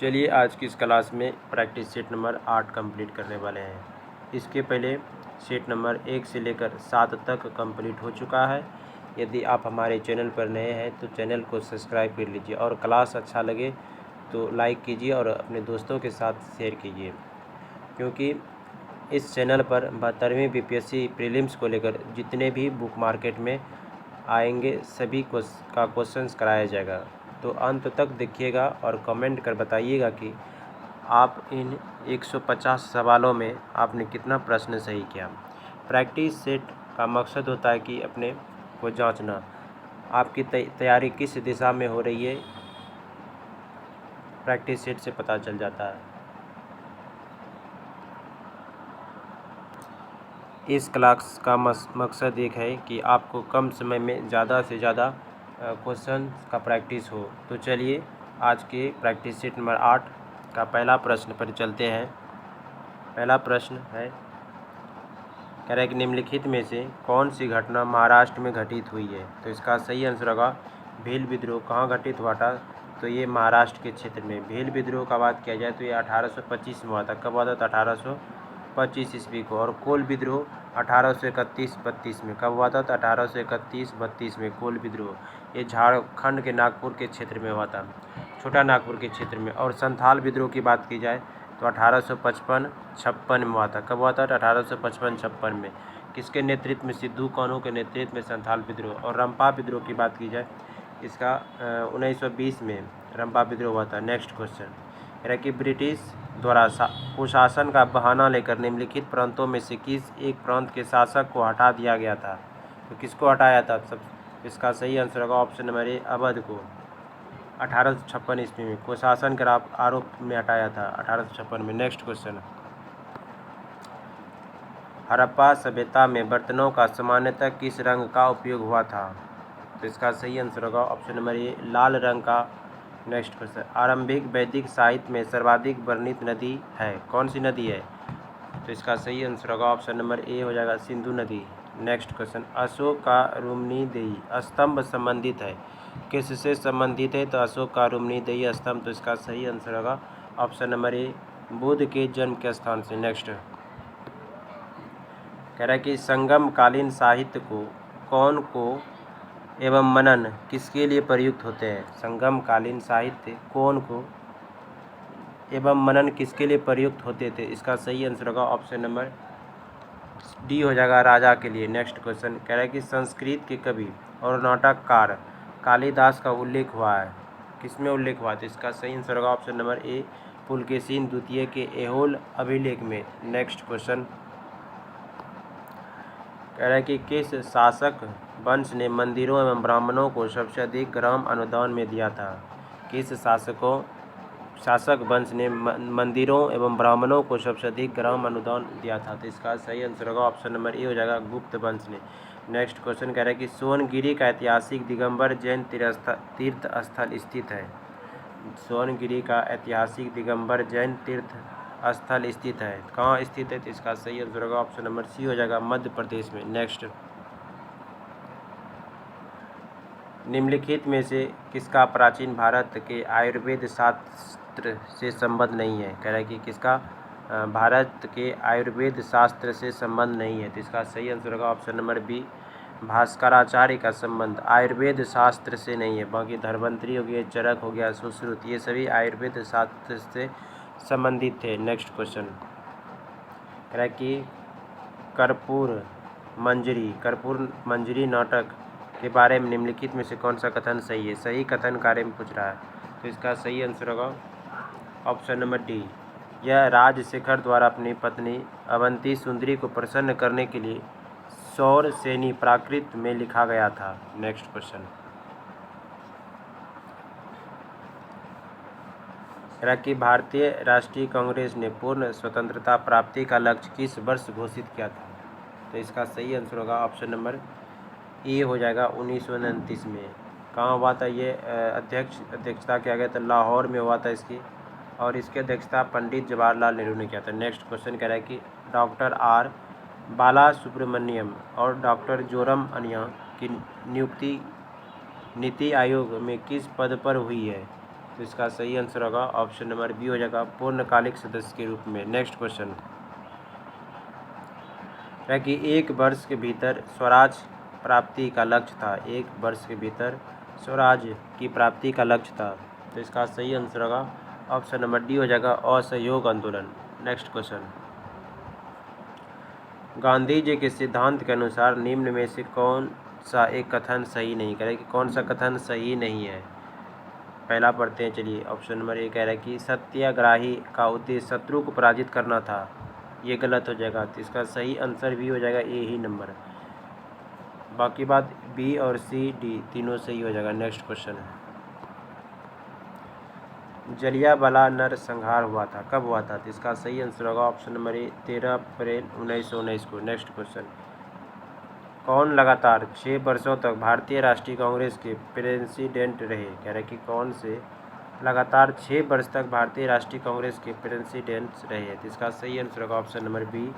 चलिए आज की इस क्लास में प्रैक्टिस सेट नंबर 8 कंप्लीट करने वाले हैं। इसके पहले सेट नंबर 1 से लेकर 7 तक कंप्लीट हो चुका है। यदि आप हमारे चैनल पर नए हैं तो चैनल को सब्सक्राइब कर लीजिए और क्लास अच्छा लगे तो लाइक कीजिए और अपने दोस्तों के साथ शेयर कीजिए, क्योंकि इस चैनल पर 72वीं बीपीएससी प्रीलिम्स को लेकर जितने भी बुक मार्केट में आएंगे सभी का क्वेश्चंस कराया जाएगा। तो अंत तक देखिएगा और कमेंट कर बताइएगा कि आप इन 150 सवालों में आपने कितना प्रश्न सही किया। प्रैक्टिस सेट का मकसद होता है कि अपने को जांचना, आपकी तैयारी किस दिशा में हो रही है, प्रैक्टिस सेट से पता चल जाता है। इस क्लास का मकसद एक है कि आपको कम समय में ज़्यादा से ज़्यादा क्वेश्चन का प्रैक्टिस हो। तो चलिए आज के प्रैक्टिस सेट नंबर 8 का पहला प्रश्न पर चलते हैं। पहला प्रश्न है, कह रहा है कि निम्नलिखित में से कौन सी घटना महाराष्ट्र में घटित हुई है। तो इसका सही आंसर होगा भील विद्रोह। कहाँ घटित हुआ था? तो ये महाराष्ट्र के क्षेत्र में। भील विद्रोह का बात किया जाए तो ये 1825 में हुआ था। कब हुआ था? तो 1825 ईस्वी को। और कोल विद्रोह 1831-32 में। कब हुआ था? तो 1831-32 में कोल विद्रोह। ये झारखंड के नागपुर के क्षेत्र में हुआ था, छोटा नागपुर के क्षेत्र में। और संथाल विद्रोह की बात की जाए तो 1855-56 में हुआ था। कब हुआ था? 1855-56 में। किसके नेतृत्व में? सिद्धू कान्हू के नेतृत्व में संथाल विद्रोह। और रंपा विद्रोह की बात की जाए इसका 1920 में रंपा विद्रोह हुआ था। नेक्स्ट क्वेश्चन है कि ब्रिटिश द्वारा कुशासन का बहाना लेकर निम्नलिखित प्रांतों में से किस एक प्रांत के शासक को हटा दिया गया था। तो किसको हटाया था? सब इसका सही आंसर होगा ऑप्शन नंबर ए, अवध को। 1856 ईस्वी में कुशासन के आरोप में हटाया था, 1856 में। नेक्स्ट क्वेश्चन, हड़प्पा सभ्यता में बर्तनों का सामान्यतः किस रंग का उपयोग हुआ था। तो इसका सही आंसर होगा ऑप्शन नंबर ए, लाल रंग का। नेक्स्ट क्वेश्चन, आरंभिक वैदिक साहित्य में सर्वाधिक वर्णित नदी है, कौन सी नदी है? तो इसका सही आंसर होगा ऑप्शन नंबर ए हो जाएगा, सिंधु नदी। नेक्स्ट क्वेश्चन, अशोक का रुम्नीदेही स्तंभ संबंधित है, किससे संबंधित है? तो अशोक का रुम्नीदेही स्तंभ। तो इसका सही आंसर होगा ऑप्शन नंबर ए, बुद्ध के जन्म के स्थान से। नेक्स्ट कह रहा है कि संगम कालीन साहित्य को एवं मनन किसके लिए प्रयुक्त होते हैं। संगम कालीन साहित्य कौन को एवं मनन किसके लिए प्रयुक्त होते थे? इसका सही आंसर होगा ऑप्शन नंबर डी हो जाएगा, राजा के लिए। नेक्स्ट क्वेश्चन कह रहा है कि संस्कृत के कवि और नाटककार कालिदास का उल्लेख हुआ है, किसमें उल्लेख हुआ? तो इसका सही आंसर होगा ऑप्शन नंबर ए, पुलकेशिन द्वितीय के ऐहोल अभिलेख में। नेक्स्ट क्वेश्चन कह रहा है कि किस शासक वंश ने मंदिरों एवं ब्राह्मणों को सबसे अधिक ग्राम अनुदान में दिया था। किस शासक वंश ने मंदिरों एवं ब्राह्मणों को सबसे अधिक ग्राम अनुदान दिया था। तो इसका सही आंसर होगा ऑप्शन नंबर ए हो जाएगा, गुप्त वंश ने। नेक्स्ट क्वेश्चन कह रहा है कि सोनगिरी का ऐतिहासिक दिगंबर जैन तीर्थ स्थल स्थित है। सोनगिरी का ऐतिहासिक दिगंबर जैन तीर्थ स्थल स्थित है, कहाँ स्थित है? तो इसका सही आंसर होगा ऑप्शन नंबर सी हो जाएगा, मध्य प्रदेश में। नेक्स्ट, निम्नलिखित में से किसका प्राचीन भारत के आयुर्वेद शास्त्र से संबंध नहीं है। कह रहा है कि किसका भारत के आयुर्वेद शास्त्र से संबंध नहीं है। तो इसका सही आंसर होगा ऑप्शन नंबर बी, भास्कराचार्य का संबंध आयुर्वेद शास्त्र से नहीं है। बाकी धन्वंतरी हो गया, चरक हो गया, सुश्रुत, ये सभी आयुर्वेद शास्त्र से संबंधित थे। नेक्स्ट क्वेश्चन कह रहा है कि कर्पूर मंजरी नाटक के बारे में निम्नलिखित में से कौन सा कथन सही है? सही कथन कार्य में पूछ रहा है। तो इसका सही आंसर होगा ऑप्शन नंबर डी, यह राजशेखर द्वारा अपनी पत्नी अवंती सुंदरी को प्रसन्न करने के लिए सौर सेनी प्राकृत में लिखा गया था। नेक्स्ट क्वेश्चन कि भारतीय राष्ट्रीय कांग्रेस ने पूर्ण स्वतंत्रता प्राप्ति का लक्ष्य किस वर्ष घोषित किया था। तो इसका सही आंसर होगा ऑप्शन नंबर ए हो जाएगा, 1929 में। कहाँ हुआ था ये? अध्यक्षता किया गया था लाहौर में हुआ था इसकी, और इसकी अध्यक्षता पंडित जवाहरलाल नेहरू ने किया था। नेक्स्ट क्वेश्चन कह रहा है कि डॉक्टर आर बाला सुब्रमण्यम और डॉक्टर जोरम अनिया की नियुक्ति नीति आयोग में किस पद पर हुई है। तो इसका सही आंसर होगा ऑप्शन नंबर बी हो जाएगा, पूर्णकालिक सदस्य के रूप में। नेक्स्ट क्वेश्चन है कि एक वर्ष के भीतर स्वराज प्राप्ति का लक्ष्य था। एक वर्ष के भीतर स्वराज की प्राप्ति का लक्ष्य था। तो इसका सही आंसर होगा ऑप्शन नंबर डी हो जाएगा, असहयोग आंदोलन। नेक्स्ट क्वेश्चन, गांधी जी के सिद्धांत के अनुसार निम्न में से कौन सा एक कथन सही नहीं, कह रहे कि कौन सा कथन सही नहीं है। पहला पढ़ते हैं, चलिए। ऑप्शन नंबर ए कह रहा है कि सत्याग्रही का उद्देश्य शत्रु को पराजित करना था, ये गलत हो जाएगा। तो इसका सही आंसर भी हो जाएगा ए ही नंबर। बाकी बात बी और सी डी तीनों सही हो जाएगा। नेक्स्ट क्वेश्चन है, जलियांवाला नरसंहार हुआ था, कब हुआ था? तो इसका सही आंसर होगा ऑप्शन नंबर ए, 13 अप्रैल 1919 को। नेक्स्ट क्वेश्चन, कौन लगातार 6 वर्षों तक भारतीय राष्ट्रीय कांग्रेस के प्रेसिडेंट रहे? कह रहे कि कौन से लगातार 6 वर्ष तक भारतीय राष्ट्रीय कांग्रेस के प्रेसिडेंट रहे? तो इसका सही आंसर होगा option number B,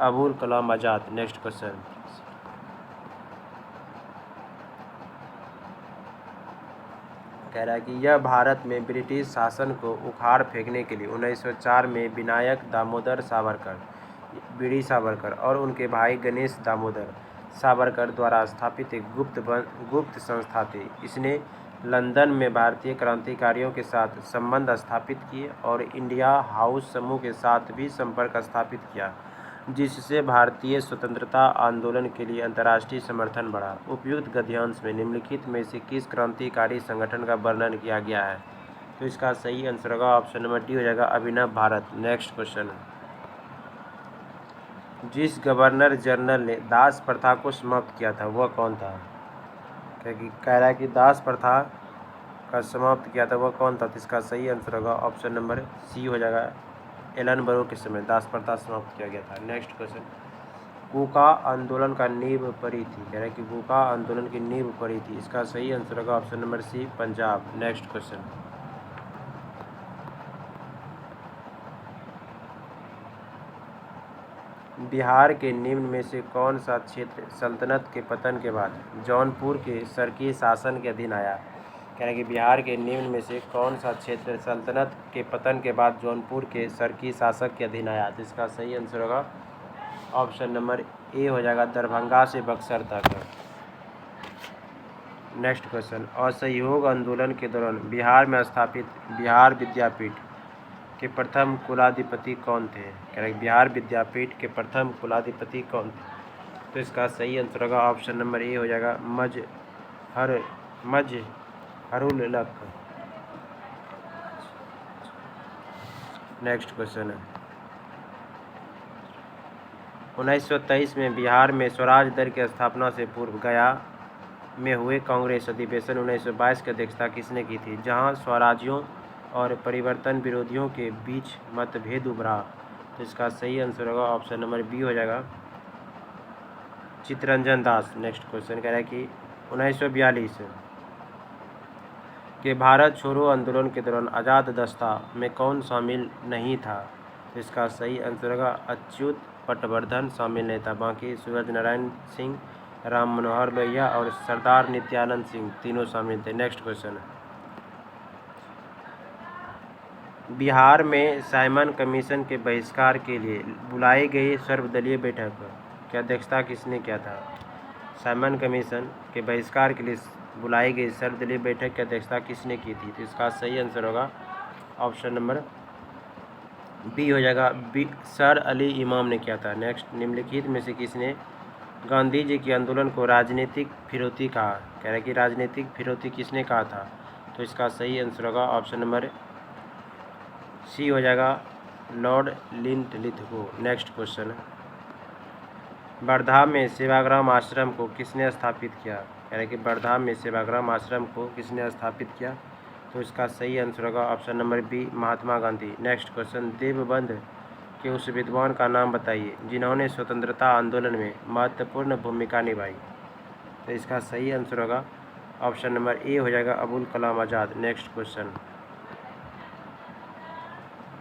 Abul Kalam Azad. Next question, कह रहा है कि यह भारत में ब्रिटिश शासन को उखाड़ फेंकने के लिए 1904 में विनायक दामोदर सावरकर, बीडी सावरकर और उनके भाई गणेश दामोदर सावरकर द्वारा स्थापित एक गुप्त संस्था थी। इसने लंदन में भारतीय क्रांतिकारियों के साथ संबंध स्थापित किए और इंडिया हाउस समूह के साथ भी संपर्क स्थापित किया, जिससे भारतीय स्वतंत्रता आंदोलन के लिए अंतर्राष्ट्रीय समर्थन बढ़ा। उपयुक्त गद्यांश में निम्नलिखित में से किस क्रांतिकारी संगठन का वर्णन किया गया है? तो इसका सही आंसर होगा ऑप्शन नंबर डी हो जाएगा, अभिनव भारत। नेक्स्ट क्वेश्चन, जिस गवर्नर जनरल ने दास प्रथा को समाप्त किया था वह कौन था? कह रहा है कि दास प्रथा का समाप्त किया था वह कौन था? तो इसका सही आंसर होगा ऑप्शन नंबर सी हो जाएगा, एलन बरो के समय दास प्रथा समाप्त किया गया था। नेक्स्ट क्वेश्चन, कूका आंदोलन का नींव पड़ी थी, कह रहे हैं कि कूका आंदोलन की नींव पड़ी थी। इसका सही आंसर होगा option number C, Punjab. Next question, Bihar के निम्न में से कौन सा क्षेत्र सल्तनत के पतन के बाद जौनपुर के सरकी शासन के अधीन आया? कह रहे हैं कि बिहार के निम्न में से कौन सा क्षेत्र सल्तनत के पतन के बाद जौनपुर के सरकी शासक के अधीन आया? तो इसका सही आंसर होगा ऑप्शन नंबर ए हो जाएगा, दरभंगा से बक्सर तक। नेक्स्ट क्वेश्चन, असहयोग आंदोलन के दौरान बिहार में स्थापित बिहार विद्यापीठ के प्रथम कुलाधिपति कौन थे? कह रहे बिहार विद्यापीठ के प्रथम कुलाधिपति कौन थे? तो इसका सही आंसर होगा ऑप्शन नंबर ए हो जाएगा, मजहरुल हक। नेक्स्ट क्वेश्चन है, 1923 में बिहार में स्वराज दल की स्थापना से पूर्व गया में हुए कांग्रेस अधिवेशन 1922 की अध्यक्षता किसने की थी, जहां स्वराजियों और परिवर्तन विरोधियों के बीच मतभेद उभरा? तो इसका सही आंसर होगा ऑप्शन नंबर बी हो जाएगा, चित्तरंजन दास। नेक्स्ट क्वेश्चन कह रहा है कि 1942 के भारत छोड़ो आंदोलन के दौरान आज़ाद दस्ता में कौन शामिल नहीं था? तो इसका सही आंसर होगा, अच्युत पटवर्धन शामिल नहीं था। बाकी सूरज नारायण सिंह, राम मनोहर लोहिया और सरदार नित्यानंद सिंह तीनों शामिल थे। नेक्स्ट क्वेश्चन, बिहार में साइमन कमीशन के बहिष्कार के लिए बुलाई गई सर्वदलीय बैठक की अध्यक्षता किसने किया था? साइमन कमीशन के बहिष्कार के लिए बुलाई गई सर्वदलीय बैठक की अध्यक्षता किसने की थी? तो इसका सही आंसर होगा ऑप्शन नंबर बी हो जाएगा, बी सर अली इमाम ने किया था। नेक्स्ट, निम्नलिखित में से किसने गांधी जी के आंदोलन को राजनीतिक फिरौती कहा? कह रहे कि राजनीतिक फिरौती किसने कहा था? तो इसका सही आंसर होगा ऑप्शन नंबर सी हो जाएगा, लॉर्ड लिंटलिथगो। नेक्स्ट क्वेश्चन, वर्धा में सेवाग्राम आश्रम को किसने स्थापित किया? कह रहे कि वर्धा में सेवाग्राम आश्रम को किसने स्थापित किया? तो इसका सही आंसर होगा option number B, Mahatma Gandhi. Next question, Deoband के उस विद्वान का नाम बताइए जिन्होंने स्वतंत्रता आंदोलन में महत्वपूर्ण भूमिका निभाई? तो इसका सही आंसर होगा ऑप्शन नंबर ए हो जाएगा, अबुल कलाम आज़ाद। नेक्स्ट क्वेश्चन,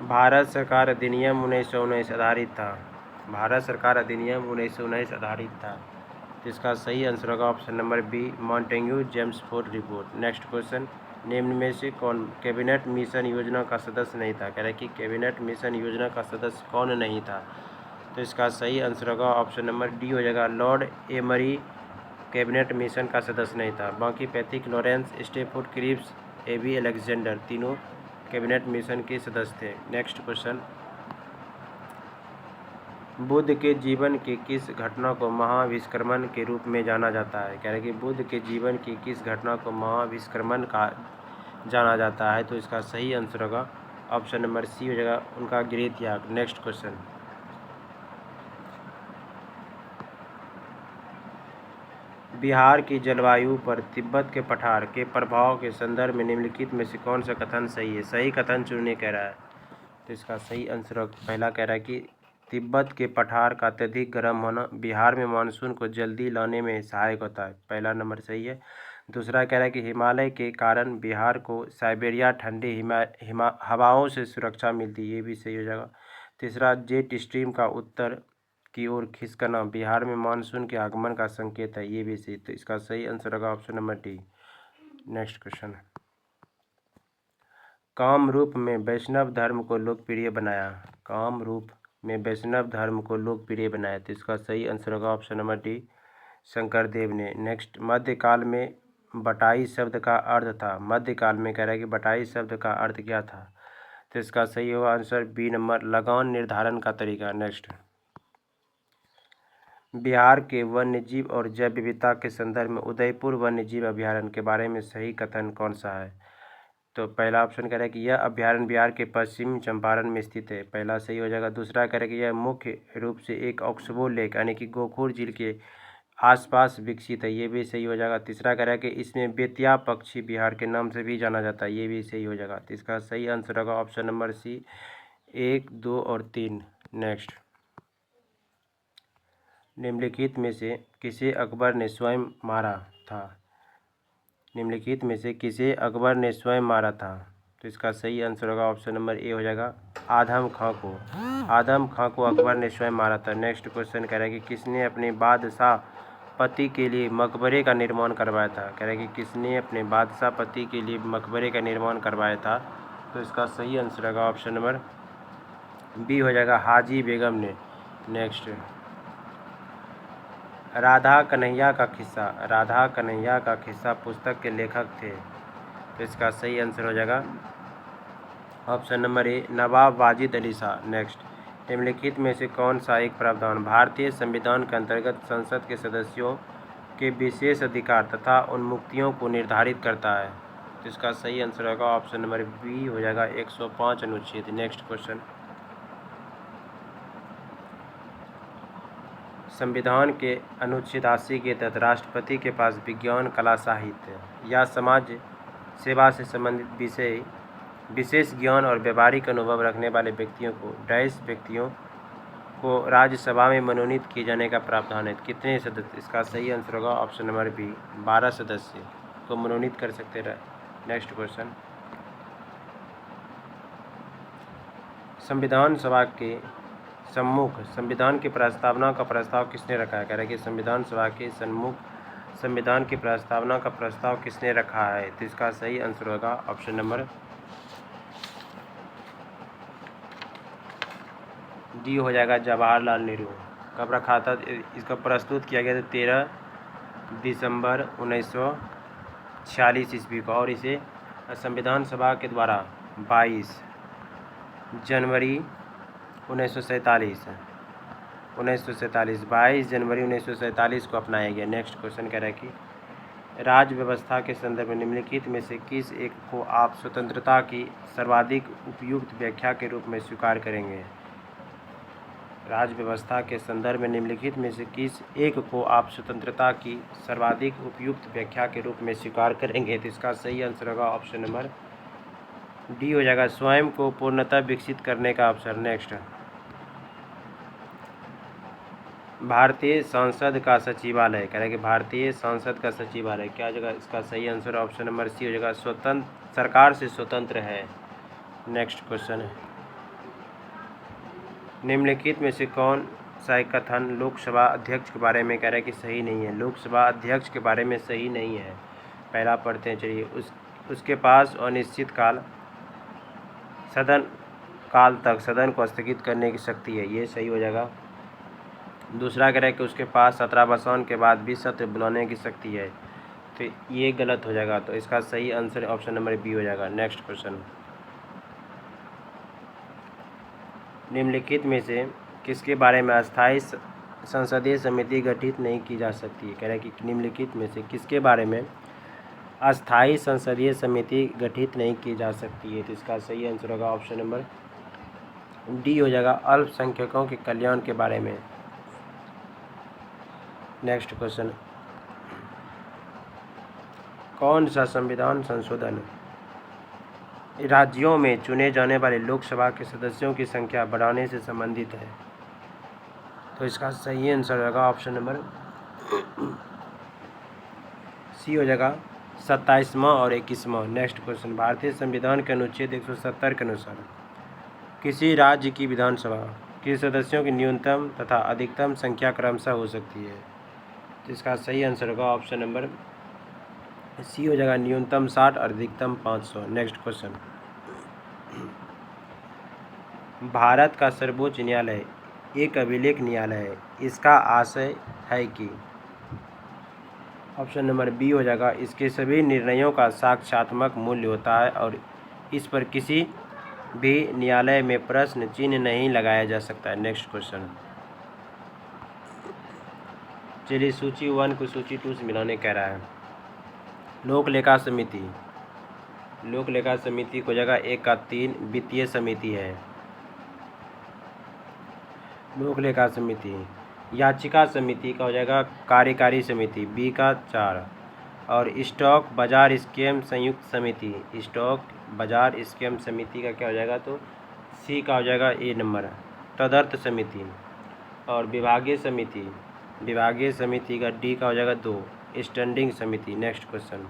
भारत सरकार अधिनियम 1919 आधारित था। भारत सरकार अधिनियम 1919 आधारित था। तो इसका सही आंसर होगा option number B, Montagu Chelmsford report. Next question, निम्न में से कौन कैबिनेट मिशन योजना का सदस्य नहीं था? कह रहा है कि कैबिनेट मिशन योजना का सदस्य कौन नहीं था? तो इसका सही आंसर होगा ऑप्शन नंबर डी हो जाएगा, लॉर्ड एमरी कैबिनेट मिशन का सदस्य नहीं था। बाकी Pethick, Lawrence, Stafford Cripps, A V Alexander तीनों कैबिनेट मिशन के सदस्य थे। नेक्स्ट क्वेश्चन, बुद्ध के जीवन की किस घटना को महाविश्क्रमण के रूप में जाना जाता है? कह रहे हैं कि बुद्ध के जीवन की किस घटना को महाविश्क्रमण का जाना जाता है? तो इसका सही आंसर होगा ऑप्शन नंबर सी हो जाएगा, उनका गृह त्याग। नेक्स्ट क्वेश्चन, बिहार की जलवायु पर तिब्बत के पठार के प्रभाव के संदर्भ में निम्नलिखित में से कौन सा कथन सही है? सही कथन चुनने कह रहा है। तो इसका सही आंसर पहला कह रहा है कि तिब्बत के पठार का अत्यधिक गर्म होना बिहार में मानसून को जल्दी लाने में सहायक होता है। पहला नंबर सही है। दूसरा कह रहा है कि हिमालय के कारण बिहार को साइबेरिया ठंडी हवाओं से सुरक्षा मिलती है, ये भी सही हो जाएगा। तीसरा, जेट स्ट्रीम का उत्तर की ओर खिसकना बिहार में मानसून के आगमन का संकेत है, ये भी सही। तो इसका सही आंसर होगा option number D. Next question, Kamrup में वैष्णव धर्म को लोकप्रिय बनाया। कामरूप में वैष्णव धर्म को लोकप्रिय बनाया, तो इसका सही आंसर होगा ऑप्शन नंबर डी, शंकरदेव ने। नेक्स्ट, मध्यकाल में बटाई शब्द का अर्थ था। मध्यकाल में कह रहा है कि बटाई शब्द का अर्थ क्या था? तो इसका सही होगा आंसर बी नंबर, लगान निर्धारण का तरीका। नेक्स्ट, बिहार के वन्यजीव और जैव विविधता के संदर्भ में उदयपुर वन्यजीव अभयारण्य के बारे में सही कथन कौन सा है? तो पहला ऑप्शन कह रहा है कि यह अभयारण्य बिहार के पश्चिमी चंपारण में स्थित है, पहला सही हो जाएगा। दूसरा कह रहा है कि यह मुख्य रूप से एक ऑक्सबो लेक यानी कि गोखुर झील के आसपास विकसित है, ये भी सही हो जाएगा। तीसरा कह रहा है कि इसमें बेतिया पक्षी बिहार के नाम से भी जाना जाता है, ये भी सही हो जाएगा। तो इसका सही आंसर होगा ऑप्शन नंबर सी, 1, 2 और 3। नेक्स्ट, निम्नलिखित में से किसे अकबर ने स्वयं मारा था? निम्नलिखित में से किसे अकबर ने स्वयं मारा था? तो इसका सही आंसर होगा ऑप्शन नंबर ए हो जाएगा, आदम खां को। आदम खां को अकबर ने स्वयं मारा था। नेक्स्ट क्वेश्चन कह रहा है कि किसने अपने बादशाह पति के लिए मकबरे का निर्माण करवाया था? कह रहा है कि किसने अपने बादशाह पति के लिए मकबरे का निर्माण करवाया था? तो इसका सही आंसर होगा ऑप्शन नंबर बी हो जाएगा, हाजी बेगम ने। नेक्स्ट, राधा कन्हैया का किस्सा, राधा कन्हैया का किस्सा पुस्तक के लेखक थे, तो इसका सही आंसर हो जाएगा option number A, Nawab Wajid Ali Shah. Next, निम्नलिखित में से कौन सा एक प्रावधान भारतीय संविधान के अंतर्गत संसद के सदस्यों के विशेष अधिकार तथा उन्मुक्तियों को निर्धारित करता है? तो इसका सही आंसर होगा ऑप्शन नंबर बी हो जाएगा, 105 अनुच्छेद। नेक्स्ट क्वेश्चन, संविधान के अनुच्छेद 80 के तहत राष्ट्रपति के पास विज्ञान, कला, साहित्य या समाज सेवा से संबंधित विशेष ज्ञान और व्यावहारिक अनुभव रखने वाले व्यक्तियों को राज्यसभा में मनोनीत किए जाने का प्रावधान है। कितने सदस्य? इसका सही आंसर होगा ऑप्शन नंबर बी, 12 सदस्य को मनोनीत कर सकते रहे। नेक्स्ट क्वेश्चन, संविधान सभा के सम्मुख संविधान की प्रस्तावना का प्रस्ताव किसने रखा है? कह रहा है कि संविधान सभा के सम्मुख संविधान की प्रस्तावना का प्रस्ताव किसने रखा है? तो इसका सही आंसर होगा ऑप्शन नंबर डी हो जाएगा, जवाहरलाल नेहरू। कब रखा था? इसका प्रस्तुत किया गया था 13 दिसंबर 1946 ईस्वी को, और इसे संविधान सभा के द्वारा 22 जनवरी 1947 22 जनवरी 1947 को अपनाया गया। नेक्स्ट क्वेश्चन कह रहा है कि राज्य व्यवस्था के संदर्भ में निम्नलिखित में से किस एक को आप स्वतंत्रता की सर्वाधिक उपयुक्त व्याख्या के रूप में स्वीकार करेंगे? राज्य व्यवस्था के संदर्भ में निम्नलिखित में से किस एक को आप स्वतंत्रता की सर्वाधिक उपयुक्त व्याख्या के रूप में स्वीकार करेंगे? तो इसका सही आंसर होगा ऑप्शन नंबर डी हो जाएगा, स्वयं को पूर्णतः विकसित करने का अवसर। नेक्स्ट, भारतीय संसद का सचिवालय, कह रहे हैं कि भारतीय संसद का सचिवालय क्या जगह? इसका सही आंसर ऑप्शन नंबर सी हो जाएगा, स्वतंत्र सरकार से स्वतंत्र है। नेक्स्ट क्वेश्चन है, निम्नलिखित में से कौन सा एक कथन लोकसभा अध्यक्ष के बारे में कह रहा है कि सही नहीं है? लोकसभा अध्यक्ष के बारे में सही नहीं है। पहला पढ़ते हैं, चलिए। उसके पास अनिश्चित काल तक सदन को स्थगित करने की शक्ति है, ये सही हो जाएगा। दूसरा कह रहा है कि उसके पास 17 वर्षों के बाद भी सत्र बुलाने की शक्ति है, तो ये गलत हो जाएगा। तो इसका सही आंसर ऑप्शन नंबर बी हो जाएगा। नेक्स्ट क्वेश्चन, निम्नलिखित में से किसके बारे में अस्थायी संसदीय समिति गठित नहीं की जा सकती है। कह रहा है कि निम्नलिखित में से किसके बारे में अस्थायी संसदीय समिति गठित नहीं की जा सकती है, तो इसका सही आंसर होगा ऑप्शन नंबर डी हो जाएगा, अल्पसंख्यकों के कल्याण के बारे में। नेक्स्ट क्वेश्चन, कौन सा संविधान संशोधन राज्यों में चुने जाने वाले लोकसभा के सदस्यों की संख्या बढ़ाने से संबंधित है, तो इसका सही आंसर होगा ऑप्शन नंबर सी हो जाएगा, 27वां और 21वां। नेक्स्ट क्वेश्चन, भारतीय संविधान के अनुच्छेद 170 के अनुसार किसी राज्य की विधानसभा के सदस्यों की न्यूनतम तथा अधिकतम संख्या क्रमशः हो सकती है, तो इसका सही आंसर होगा ऑप्शन नंबर सी हो जाएगा, न्यूनतम 60 और अधिकतम 500। नेक्स्ट क्वेश्चन, भारत का सर्वोच्च न्यायालय एक अभिलेख न्यायालय है, इसका आशय है कि ऑप्शन नंबर बी हो जाएगा, इसके सभी निर्णयों का साक्ष्यात्मक मूल्य होता है और इस पर किसी भी न्यायालय में प्रश्न चिन्ह नहीं लगाया जा सकता है। नेक्स्ट क्वेश्चन, चलिए सूची 1 को सूची 2 से मिलाने कह रहा है। लोक लेखा समिति को जगह 1 का 3 वित्तीय समिति है। लोक लेखा समिति, याचिका समिति का हो जाएगा कार्यकारी समिति, बी का 4, और स्टॉक बाजार स्कीम संयुक्त समिति, स्टॉक बाजार स्कीम समिति का क्या हो जाएगा, तो सी का हो जाएगा ए नंबर। तदर्थ समिति और विभागीय समिति का डी का हो जाएगा 2, स्टैंडिंग समिति। नेक्स्ट क्वेश्चन,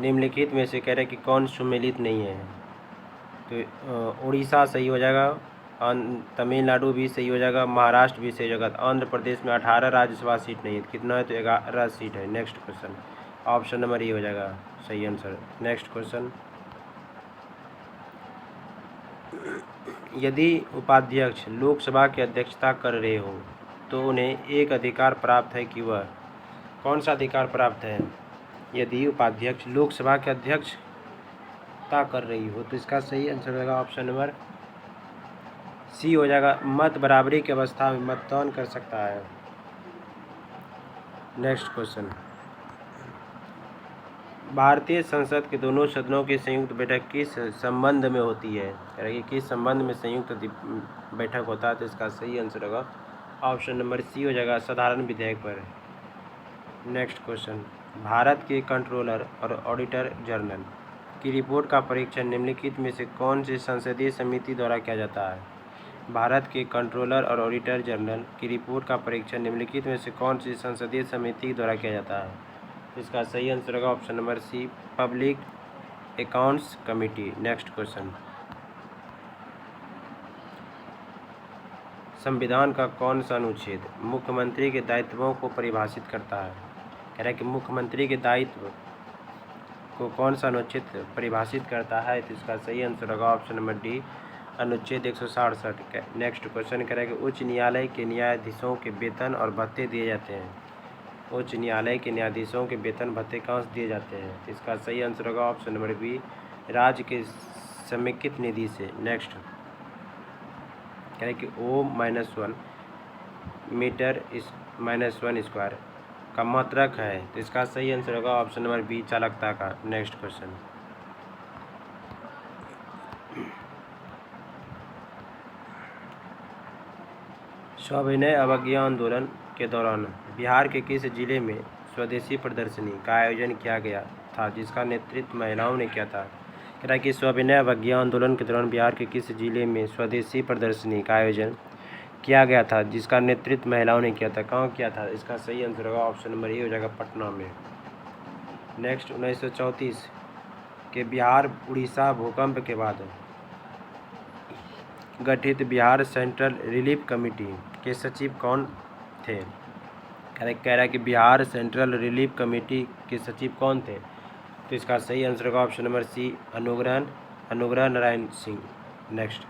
निम्नलिखित में से कह रहे हैं कि कौन सुमेलित नहीं है, तो उड़ीसा सही हो जाएगा, तमिलनाडु भी सही हो जाएगा, महाराष्ट्र भी सही हो जाएगा। आंध्र प्रदेश में 18 राज्यसभा सीट नहीं है, कितना है, तो 11 सीट है। Next question, option number A हो जाएगा सही आंसर। नेक्स्ट क्वेश्चन, यदि उपाध्यक्ष लोकसभा की अध्यक्षता कर रहे हो तो उन्हें एक अधिकार प्राप्त है कि वह कौन सा अधिकार प्राप्त है, यदि उपाध्यक्ष लोकसभा के अध्यक्षता कर रही हो, तो इसका सही आंसर होगा ऑप्शन नंबर सी हो जाएगा, मत बराबरी की अवस्था में मतदान कर सकता है। नेक्स्ट क्वेश्चन, भारतीय संसद के दोनों सदनों की संयुक्त बैठक किस संबंध में होती है, किस संबंध में संयुक्त बैठक होता है, तो इसका सही आंसर होगा ऑप्शन नंबर सी हो जाएगा, साधारण विधेयक पर। नेक्स्ट क्वेश्चन, भारत के कंट्रोलर और ऑडिटर जनरल की रिपोर्ट का परीक्षण निम्नलिखित में से कौन सी संसदीय समिति द्वारा किया जाता है। भारत के कंट्रोलर और ऑडिटर जनरल की रिपोर्ट का परीक्षण निम्नलिखित में से कौन सी संसदीय समिति द्वारा किया जाता है, इसका सही आंसर होगा option number C, public accounts committee. Next question, संविधान का कौन सा अनुच्छेद मुख्यमंत्री के दायित्वों को परिभाषित करता है। कह रहा है कि मुख्यमंत्री के दायित्व को कौन सा अनुच्छेद परिभाषित करता है, तो इसका सही आंसर होगा ऑप्शन नंबर डी, अनुच्छेद 167। नेक्स्ट क्वेश्चन कह रहा है कि उच्च न्यायालय के न्यायाधीशों के वेतन और भत्ते दिए जाते हैं। उच्च न्यायालय के न्यायाधीशों के वेतन भत्ते कहाँ से दिए जाते हैं, तो इसका सही आंसर होगा ऑप्शन नंबर बी, राज्य के समेकित निधि से। नेक्स्ट कह रहे हैं कि O-1 मीटर -1 स्क्वायर का मात्रक है, तो इसका सही आंसर होगा ऑप्शन नंबर बी, चालकता का। नेक्स्ट क्वेश्चन, सविनय अवज्ञा आंदोलन के दौरान बिहार के किस जिले में स्वदेशी प्रदर्शनी का आयोजन किया गया था, जिसका नेतृत्व महिलाओं ने किया था। कह रहा है कि सविनय अवज्ञा आंदोलन के दौरान बिहार के किस जिले में स्वदेशी प्रदर्शनी का आयोजन किया गया था, जिसका नेतृत्व महिलाओं ने किया था। कहाँ किया था, इसका सही आंसर होगा ऑप्शन नंबर ए हो जाएगा, पटना में। नेक्स्ट, 1934 के बिहार उड़ीसा भूकंप के बाद गठित बिहार सेंट्रल रिलीफ कमेटी के सचिव कौन थे। कह कह रहा है कि बिहार सेंट्रल रिलीफ कमेटी के सचिव कौन थे? तो इसका सही आंसर होगा ऑप्शन नंबर सी, अनुग्रह नारायण सिंह। नेक्स्ट,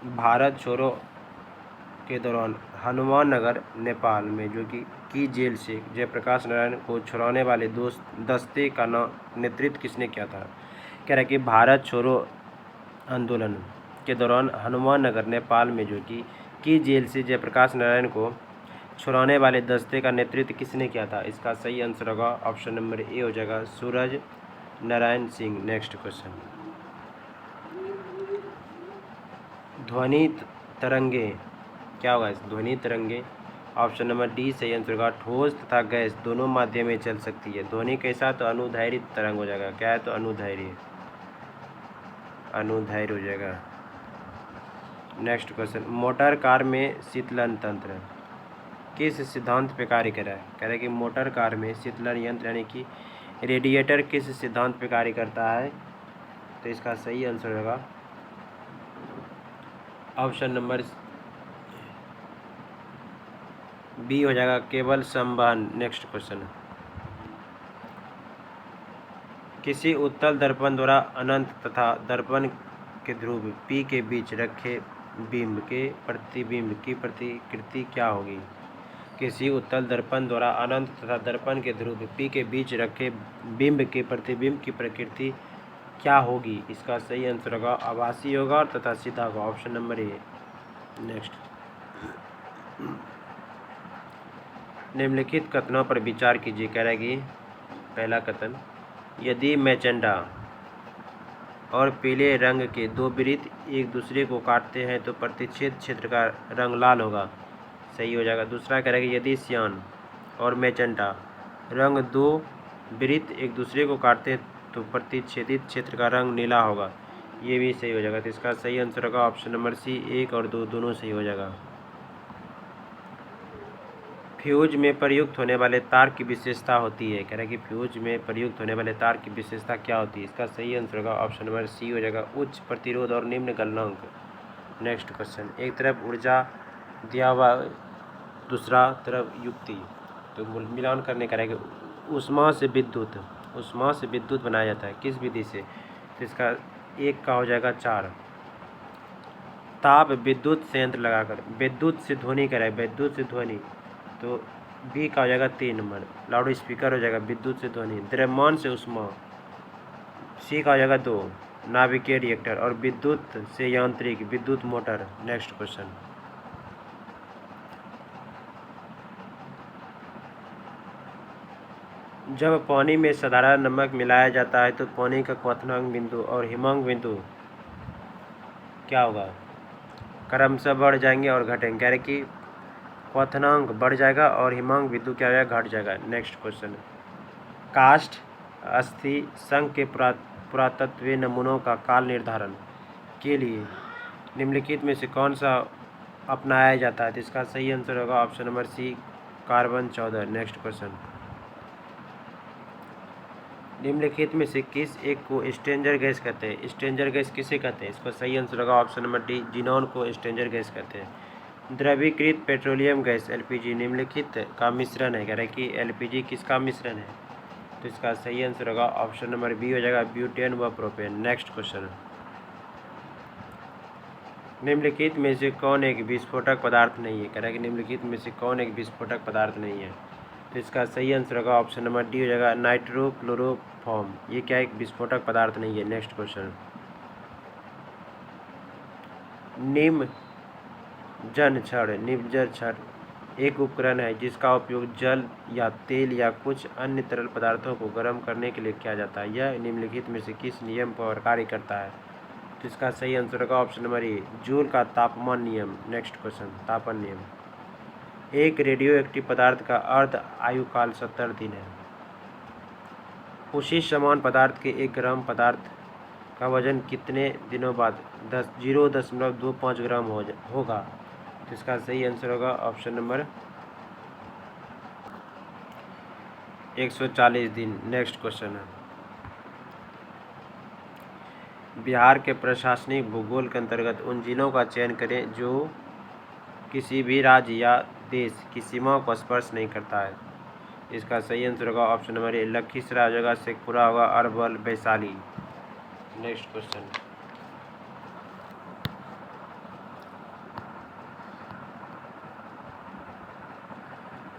भारत छोड़ो के दौरान हनुमाननगर नेपाल में जो कि जेल से जयप्रकाश नारायण को छुड़ाने वाले दस्ते का नेतृत्व किसने किया था? कह रहा है कि भारत छोड़ो आंदोलन के दौरान हनुमाननगर नेपाल में जो कि जेल से जयप्रकाश नारायण को छुड़ाने वाले दस्ते का नेतृत्व किसने किया था? इसका सही आंसर होगा ऑप्शन नंबर ए हो जाएगा, सूरज नारायण सिंह। नेक्स्ट क्वेश्चन, ध्वनि तरंगे क्या होगा? इस ध्वनि तरंगे ऑप्शन नंबर डी सही आंसर होगा, ठोस तथा गैस दोनों माध्यम में चल सकती है। ध्वनि कैसा? तो अनुदैर्घ्य तरंग हो जाएगा। क्या है? तो अनुदैर्घ्य हो जाएगा। नेक्स्ट क्वेश्चन, मोटर कार में शीतलन तंत्र किस सिद्धांत पे कार्य कर रहा है? कह रहा है कि मोटर कार में शीतलन यंत्र यानी कि रेडिएटर किस सिद्धांत पे कार्य करता है? तो इसका सही आंसर होगा ऑप्शन नंबर बी हो जाएगा, केवल संवहन। नेक्स्ट क्वेश्चन, किसी उत्तल दर्पण द्वारा अनंत तथा दर्पण के ध्रुव P के बीच रखे बिंब के प्रतिबिंब की प्रतिकृति क्या होगी? किसी उत्तल दर्पण द्वारा अनंत तथा दर्पण के ध्रुव P के बीच रखे बिंब के प्रतिबिंब की प्रकृति क्या होगी? इसका सही आंसर होगा आभासी होगा तथा सीधा होगा, ऑप्शन नंबर ए। नेक्स्ट, निम्नलिखित कथनों पर विचार कीजिए। कह रहा है कि पहला कथन, यदि मैजेंटा और पीले रंग के दो वृत्त एक दूसरे को काटते हैं तो प्रतिच्छेद क्षेत्र का रंग लाल होगा। सही हो जाएगा। दूसरा कह रहा है कि यदि सियान और मैजेंटा रंग दो वृत्त एक दूसरे को काटते हैं तो प्रतिच्छेदित क्षेत्र का रंग नीला होगा। ये भी सही हो जाएगा। तो इसका सही आंसर होगा ऑप्शन नंबर सी, 1 और 2 दोनों सही हो जाएगा। फ्यूज में प्रयुक्त होने वाले तार की विशेषता होती है। कह रहा है कि फ्यूज में प्रयुक्त होने वाले तार की विशेषता क्या होती है? इसका सही आंसर होगा ऑप्शन नंबर सी हो जाएगा, उच्च प्रतिरोध और निम्न गलनांक। नेक्स्ट क्वेश्चन, एक तरफ ऊर्जा दिया हुआ दूसरा तरफ युक्ति, तो मिलान करने का रहेगा। ऊष्मा से विद्युत बनाया जाता है किस विधि से? तो इसका एक का हो जाएगा 4। ताप विद्युत संयंत्र लगाकर। विद्युत से ध्वनि कराए, विद्युत से ध्वनि, तो बी का हो जाएगा 3 नंबर। लाउड स्पीकर हो जाएगा विद्युत से ध्वनि। द्रव्यमान से ऊष्मा, सी का हो जाएगा 2 नाभिकीय रिएक्टर। और विद्युत से यांत्रिक, विद्युत मोटर। नेक्स्ट क्वेश्चन, जब पानी में साधारण नमक मिलाया जाता है तो पानी का क्वथनांक बिंदु और हिमांक बिंदु क्या होगा? क्रमशः बढ़ जाएंगे और घटेंगे। कह रहे कि क्वथनांक बढ़ जाएगा और हिमांक बिंदु क्या हो जाएगा? घट जाएगा। नेक्स्ट क्वेश्चन, काष्ठ अस्थि संघ के पुरातत्वीय नमूनों का काल निर्धारण के लिए निम्नलिखित में से कौन सा अपनाया जाता है? तो इसका सही आंसर होगा option number C, carbon 14। Next question, निम्नलिखित में से किस एक को स्ट्रेंजर गैस कहते हैं? स्ट्रेंजर गैस किसे कहते हैं? इसका सही आंसर होगा ऑप्शन नंबर डी, जिनॉन को स्ट्रेंजर गैस कहते हैं। द्रवीकृत पेट्रोलियम गैस एलपीजी निम्नलिखित का मिश्रण है। कह रहा है कि एलपीजी किसका मिश्रण है? तो इसका सही आंसर होगा ऑप्शन नंबर बी हो जाएगा, ब्यूटेन व प्रोपेन। नेक्स्ट क्वेश्चन, निम्नलिखित में से कौन एक विस्फोटक पदार्थ नहीं है? कह रहा है कि निम्नलिखित में से कौन एक विस्फोटक पदार्थ नहीं है? तो इसका सही आंसर होगा ऑप्शन नंबर डी हो जाएगा, नाइट्रोक्लोरोफॉर्म। ये क्या एक विस्फोटक पदार्थ नहीं है। नेक्स्ट क्वेश्चन, निमज्जन छड़ एक उपकरण है जिसका उपयोग जल या तेल या कुछ अन्य तरल पदार्थों को गर्म करने के लिए किया जाता है। यह निम्नलिखित में से किस नियम पर कार्य करता है? तो इसका सही आंसर होगा ऑप्शन नंबर ए, जूल का तापमान नियम। नेक्स्ट क्वेश्चन, तापमान नियम। एक रेडियो एक्टिव पदार्थ का अर्ध आयुकाल 70 दिन है। उसी समान पदार्थ के 1 ग्राम पदार्थ का वजन कितने दिनों बाद 0.25 ग्राम होगा? तो इसका सही आंसर होगा ऑप्शन नंबर 140 दिन। नेक्स्ट क्वेश्चन है, बिहार के प्रशासनिक भूगोल के अंतर्गत उन जिलों का चयन करें जो किसी भी राज्य या देश की सीमाओं को स्पर्श नहीं करता है। इसका सही आंसर होगा ऑप्शन नंबर ए, लखीसराय होगा, शेखपुरा होगा, अरवल, वैशाली। नेक्स्ट क्वेश्चन,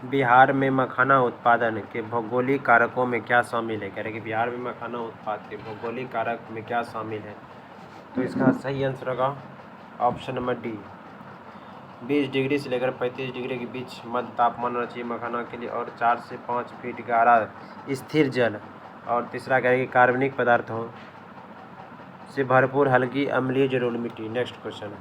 बिहार में मखाना उत्पादन के भौगोलिक कारकों में क्या शामिल है? कह रहे कि बिहार में मखाना उत्पाद के भौगोलिक कारक में क्या शामिल है? तो इसका सही आंसर होगा ऑप्शन नंबर डी, 20 डिग्री से लेकर 35 डिग्री के बीच मध्य तापमान होना चाहिए मखाना के लिए, और 4 से 5 फीट गहरा स्थिर जल, और तीसरा कह रहे कि कार्बनिक पदार्थों से भरपूर हल्की अम्लीय जलोढ़ मिट्टी। नेक्स्ट क्वेश्चन,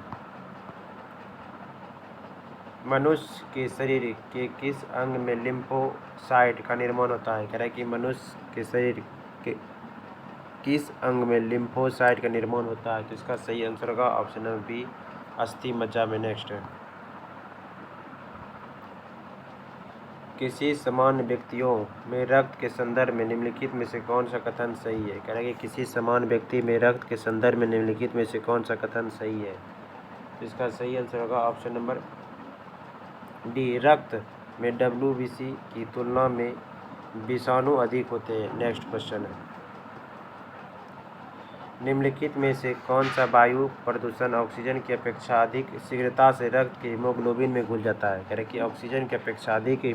मनुष्य के शरीर के किस अंग में लिम्फोसाइट का निर्माण होता है? कह रहा है कि मनुष्य के शरीर के किस अंग में लिम्फोसाइट का निर्माण होता है? तो इसका सही आंसर होगा ऑप्शन नंबर बी, अस्थि मज्जा में। नेक्स्ट, किसी समान व्यक्तियों में रक्त के संदर्भ में निम्नलिखित में से कौन सा कथन सही है? कह रहा है कि किसी समान व्यक्ति में रक्त के संदर्भ में निम्नलिखित में से कौन सा कथन सही है? तो इसका सही आंसर होगा ऑप्शन नंबर डी, रक्त में WBC की तुलना में विषाणु अधिक होते हैं। नेक्स्ट क्वेश्चन है, निम्नलिखित में से कौन सा वायु प्रदूषण ऑक्सीजन की अपेक्षा अधिक शीघ्रता से रक्त के हीमोग्लोबिन में घुल जाता है? कह रहे कि ऑक्सीजन की अपेक्षा अधिक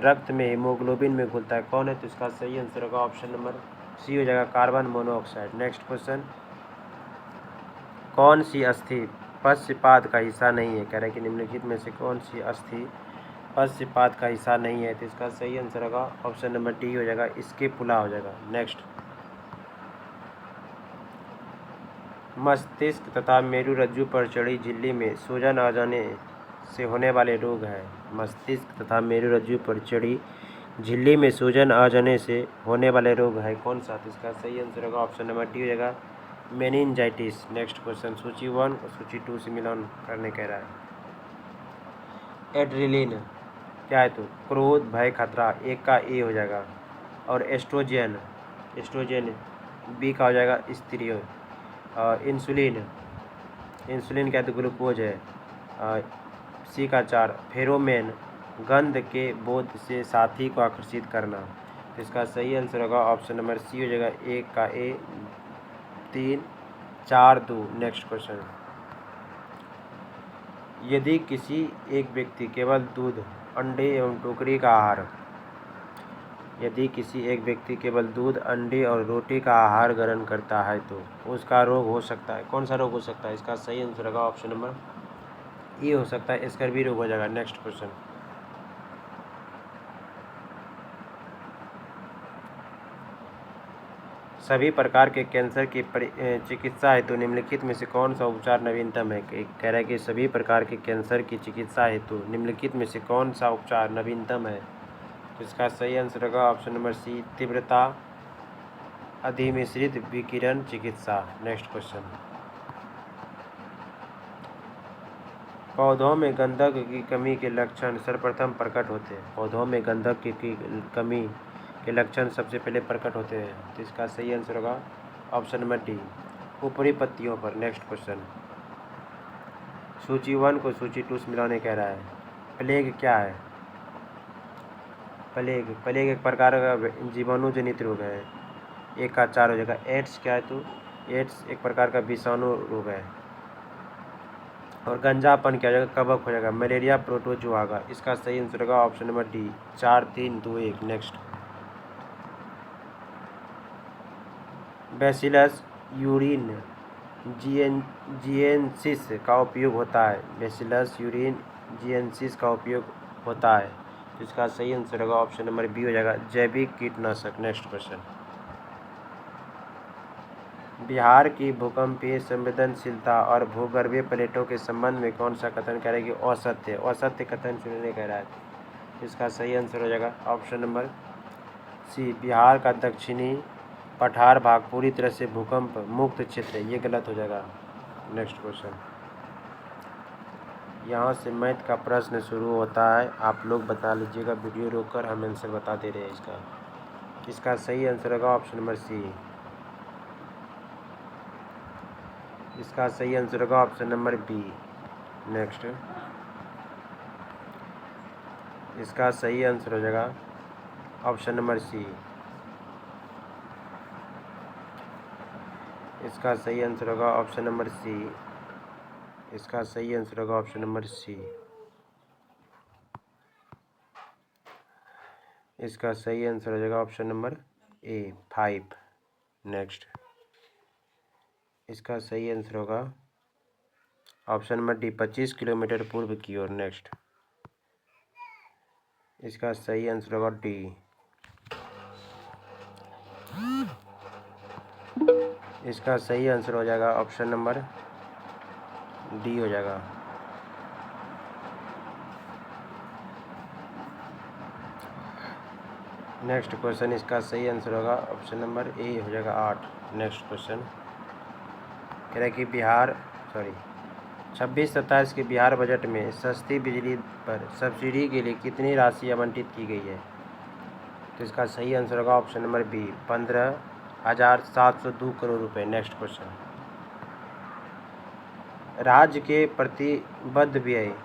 रक्त में हीमोग्लोबिन में घुलता है, कौन है? तो इसका सही आंसर होगा ऑप्शन नंबर सी हो जाएगा, कार्बन मोनोऑक्साइड। नेक्स्ट क्वेश्चन, कौन सी अस्थि पश्चपाद का हिस्सा नहीं है? कह रहे हैं कि निम्नलिखित में से कौन सी अस्थि पश्चपाद का हिस्सा नहीं है? तो इसका सही आंसर होगा ऑप्शन नंबर डी हो जाएगा, स्कैपुला हो जाएगा। नेक्स्ट, मस्तिष्क तथा मेरुरज्जु पर चढ़ी झिल्ली में सूजन आ जाने से होने वाले रोग है। मस्तिष्क तथा मेरुरज्जु पर चढ़ी झिल्ली में सूजन आ जाने से होने वाले रोग है, कौन सा? तो इसका सही आंसर होगा ऑप्शन नंबर डी हो जाएगा, मेनिनजाइटिस। नेक्स्ट क्वेश्चन, सूची 1 और सूची 2 से मिलान करने कह रहा है। एड्रेलिन क्या है? तो क्रोध, भय, खतरा, एक का ए हो जाएगा, और एस्ट्रोजन बी का हो जाएगा, स्त्री। इंसुलिन क्या है? तो ग्लूकोज है। सी का 4, फेरोमेन, गंध के बोध से साथी को आकर्षित करना। तो इसका सही आंसर होगा ऑप्शन नंबर सी हो जाएगा, एक का ए, 3, 4, 2। नेक्स्ट क्वेश्चन, यदि किसी एक व्यक्ति केवल दूध, अंडे एवं टोकरी का आहार यदि किसी एक व्यक्ति केवल दूध, अंडे और रोटी का आहार ग्रहण करता है तो उसका रोग हो सकता है, कौन सा रोग हो सकता है? इसका सही आंसर होगा ऑप्शन नंबर ए हो सकता है, स्कर्वी रोग हो जाएगा। नेक्स्ट क्वेश्चन, सभी प्रकार के कैंसर की चिकित्सा हेतु निम्नलिखित में से कौन सा उपचार नवीनतम है? कह रहा है कि सभी प्रकार के कैंसर की चिकित्सा हेतु निम्नलिखित में से कौन सा उपचार नवीनतम है? तो इसका सही आंसर होगा ऑप्शन नंबर सी, तीव्रता अधिमिश्रित विकिरण चिकित्सा। नेक्स्ट क्वेश्चन, पौधों में गंधक की कमी के लक्षण सर्वप्रथम प्रकट होते हैं। पौधों में गंधक की कमी के लक्षण सबसे पहले प्रकट होते हैं। तो इसका सही आंसर होगा ऑप्शन नंबर डी, ऊपरी पत्तियों पर। नेक्स्ट क्वेश्चन, सूची 1 को सूची 2 से मिलाने कह रहा है। प्लेग क्या है? प्लेग एक प्रकार का जीवाणु जनित रोग है, एक का 4 हो जाएगा। एड्स क्या है? तो एड्स एक प्रकार का विषाणु रोग है। और गंजापन क्या हो जाएगा? कवक हो जाएगा। मलेरिया प्रोटोजोआ, इसका सही आंसर होगा option number D, 4, 3, 2, 1। Next, bacillus thuringiensis का उपयोग होता है। बैसिलस यूरिन जिएंसिस का उपयोग होता है। तो इसका सही आंसर होगा ऑप्शन नंबर बी हो जाएगा, जैविक कीटनाशक। नेक्स्ट क्वेश्चन, बिहार की भूकंपीय संवेदनशीलता और भूगर्भीय प्लेटों के संबंध में कौन सा कथन कह रहा है कि असत्य कथन चुनने कह रहा है? इसका सही आंसर हो जाएगा ऑप्शन नंबर सी, बिहार का दक्षिणी पठार भाग पूरी तरह से भूकंप मुक्त क्षेत्र है, ये गलत हो जाएगा। नेक्स्ट क्वेश्चन, यहाँ से मैथ का प्रश्न शुरू होता है, आप लोग बता लीजिएगा, वीडियो रोककर हम आंसर बता दे रहे हैं इसका सही आंसर होगा ऑप्शन नंबर सी। इसका सही आंसर होगा ऑप्शन नंबर बी। नेक्स्ट, इसका सही आंसर हो जाएगा ऑप्शन नंबर सी। इसका सही आंसर होगा ऑप्शन नंबर सी। इसका सही आंसर होगा ऑप्शन नंबर सी। इसका सही आंसर हो जाएगा ऑप्शन नंबर ए 5। नेक्स्ट, इसका सही आंसर होगा ऑप्शन नंबर डी 25 किलोमीटर पूर्व की ओर। नेक्स्ट, इसका सही आंसर होगा डी। इसका सही आंसर हो जाएगा ऑप्शन नंबर डी हो जाएगा। नेक्स्ट क्वेश्चन, इसका सही आंसर होगा ऑप्शन नंबर ए हो जाएगा 8। नेक्स्ट क्वेश्चन कह रहा है कि 26-27 के बिहार बजट में सस्ती बिजली पर सब्सिडी के लिए कितनी राशि आवंटित की गई है? तो इसका सही आंसर होगा ऑप्शन नंबर बी 15,702 करोड़ रुपए। नेक्स्ट क्वेश्चन, राज्य के प्रतिबद्ध व्यय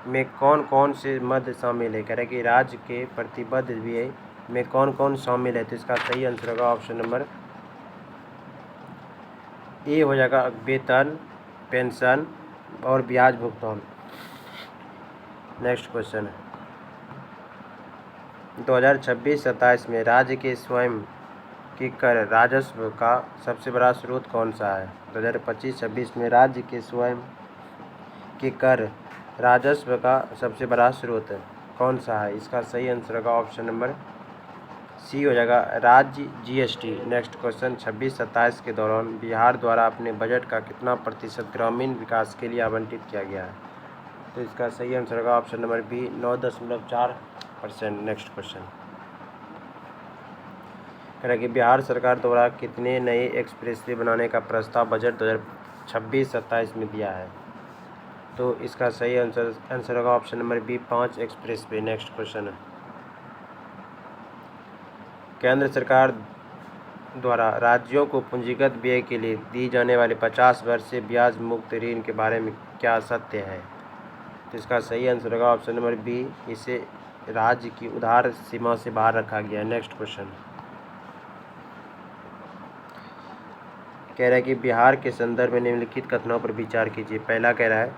में कौन कौन से मद शामिल है? कह रहा है कि राज्य के प्रतिबद्ध व्यय में कौन कौन शामिल है? तो इसका सही आंसर होगा ऑप्शन नंबर ए हो जाएगा वेतन, पेंशन और ब्याज भुगतान। नेक्स्ट क्वेश्चन, 2026-27 में राज्य के स्वयं के कर राजस्व का सबसे बड़ा स्रोत कौन सा है? 2025-26 में राज्य के स्वयं के कर राजस्व का सबसे बड़ा स्रोत कौन सा है? इसका सही आंसर होगा ऑप्शन नंबर सी हो जाएगा राज्य जीएसटी। नेक्स्ट क्वेश्चन, 26-27 के दौरान बिहार द्वारा अपने बजट का कितना प्रतिशत ग्रामीण विकास के लिए आवंटित किया गया है? तो इसका सही आंसर होगा option number B 9.4%। Next question कह रहा है कि बिहार सरकार द्वारा कितने नए एक्सप्रेसवे बनाने का प्रस्ताव बजट 2026-27 में दिया है? तो इसका सही आंसर होगा option number B 5 expressway. Next question, केंद्र सरकार द्वारा राज्यों को पूंजीगत व्यय के लिए दी जाने वाली 50 वर्षीय ब्याज मुक्त ऋण के बारे में क्या सत्य है? तो इसका सही आंसर होगा ऑप्शन नंबर बी, इसे राज्य की उधार सीमा से बाहर रखा गया है। नेक्स्ट क्वेश्चन कह रहा है कि बिहार के संदर्भ में निम्नलिखित कथनों पर विचार कीजिए। पहला कह रहा है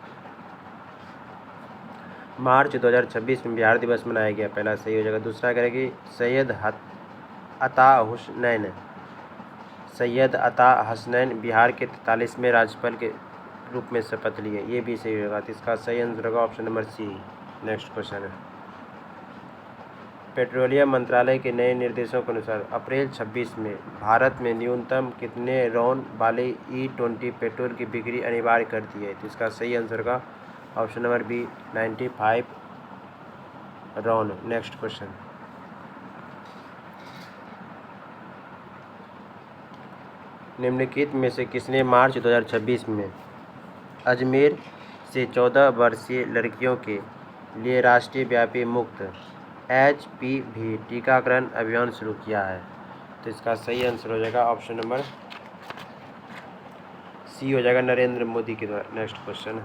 मार्च 2026 में बिहार दिवस मनाया गया, पहला सही हो जाएगा। दूसरा कह रहा है कि सैयद अता हसनैन बिहार के 43वें राज्यपाल के रूप में शपथ लिए, ये भी सही होगा। तो इसका सही आंसर होगा option number C. Next question है, पेट्रोलियम मंत्रालय के नए निर्देशों के अनुसार अप्रैल 26 में भारत में न्यूनतम कितने रौन वाले E20 पेट्रोल की बिक्री अनिवार्य कर दी है? तो इसका सही आंसर होगा ऑप्शन नंबर बी 95 रौन। नेक्स्ट क्वेश्चन, निम्नलिखित में से किसने मार्च 2026 में अजमेर से 14 वर्षीय लड़कियों के लिए राष्ट्रीय व्यापी मुफ्त HPV टीकाकरण अभियान शुरू किया है? तो इसका सही आंसर हो जाएगा ऑप्शन नंबर सी हो जाएगा नरेंद्र मोदी के द्वारा। नेक्स्ट क्वेश्चन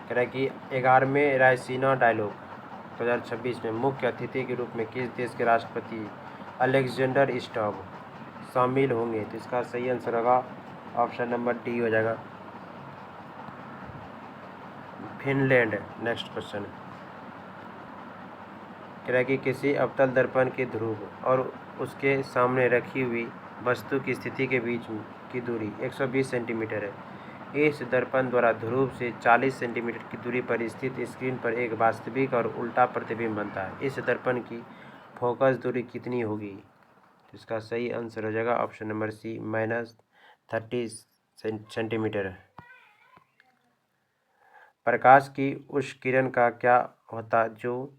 कह रहा है कि 11वें रायसीना डायलॉग 2026 में मुख्य अतिथि के रूप में किस देश के राष्ट्रपति अलेक्जेंडर स्टब शामिल होंगे? तो इसका सही आंसर होगा ऑप्शन नंबर डी हो जाएगा फिनलैंड। नेक्स्ट क्वेश्चन कह रहा है कि किसी अवतल दर्पण के ध्रुव और उसके सामने रखी हुई वस्तु की स्थिति के बीच की दूरी 120 सेंटीमीटर है। इस दर्पण द्वारा ध्रुव से 40 सेंटीमीटर की दूरी पर स्थित स्क्रीन पर एक वास्तविक और उल्टा प्रतिबिंब बनता है। इस दर्पण की फोकस दूरी कितनी होगी? तो इसका सही आंसर हो जाएगा ऑप्शन नंबर सी -30 सेंटीमीटर। प्रकाश की उस किरण का क्या होता जो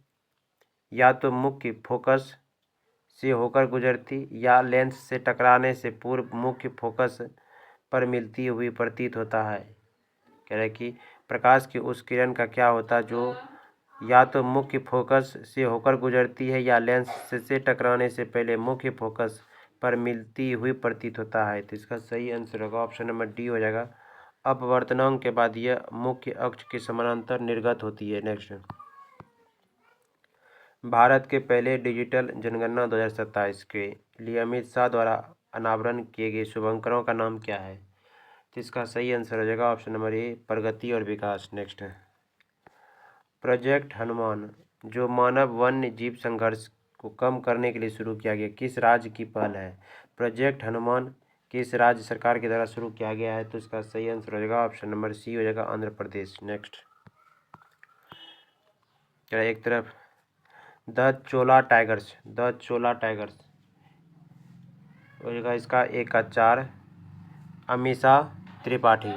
या तो मुख्य फोकस से होकर गुजरती या लेंस से टकराने से पूर्व मुख्य फोकस पर मिलती हुई प्रतीत होता है? कह रहा है कि प्रकाश की उस किरण का क्या होता जो या तो मुख्य फोकस से होकर गुजरती है या लेंस से टकराने से पहले मुख्य फोकस पर मिलती हुई प्रतीत होता है? तो इसका सही आंसर होगा ऑप्शन नंबर डी हो जाएगा अपवर्तनांक के बाद यह मुख्य अक्ष के समानांतर निर्गत होती है। नेक्स्ट भारत के पहले डिजिटल जनगणना 2027 के लिए अमित शाह द्वारा अनावरण किए गए शुभंकरों का नाम क्या है? तो इसका सही आंसर हो जाएगा ऑप्शन नंबर ए, प्रगति और विकास। नेक्स्ट है प्रोजेक्ट हनुमान, जो मानव वन्य जीव संघर्ष को कम करने के लिए शुरू किया गया, किस राज्य की पहल है? प्रोजेक्ट हनुमान किस राज्य सरकार के द्वारा शुरू किया गया है? तो इसका सही आंसर हो जाएगा ऑप्शन नंबर सी हो जाएगा, आंध्र प्रदेश। नेक्स्ट एक तरफ द चोला टाइगर्स हो जाएगा इसका एक का 4, Amisha Tripathi.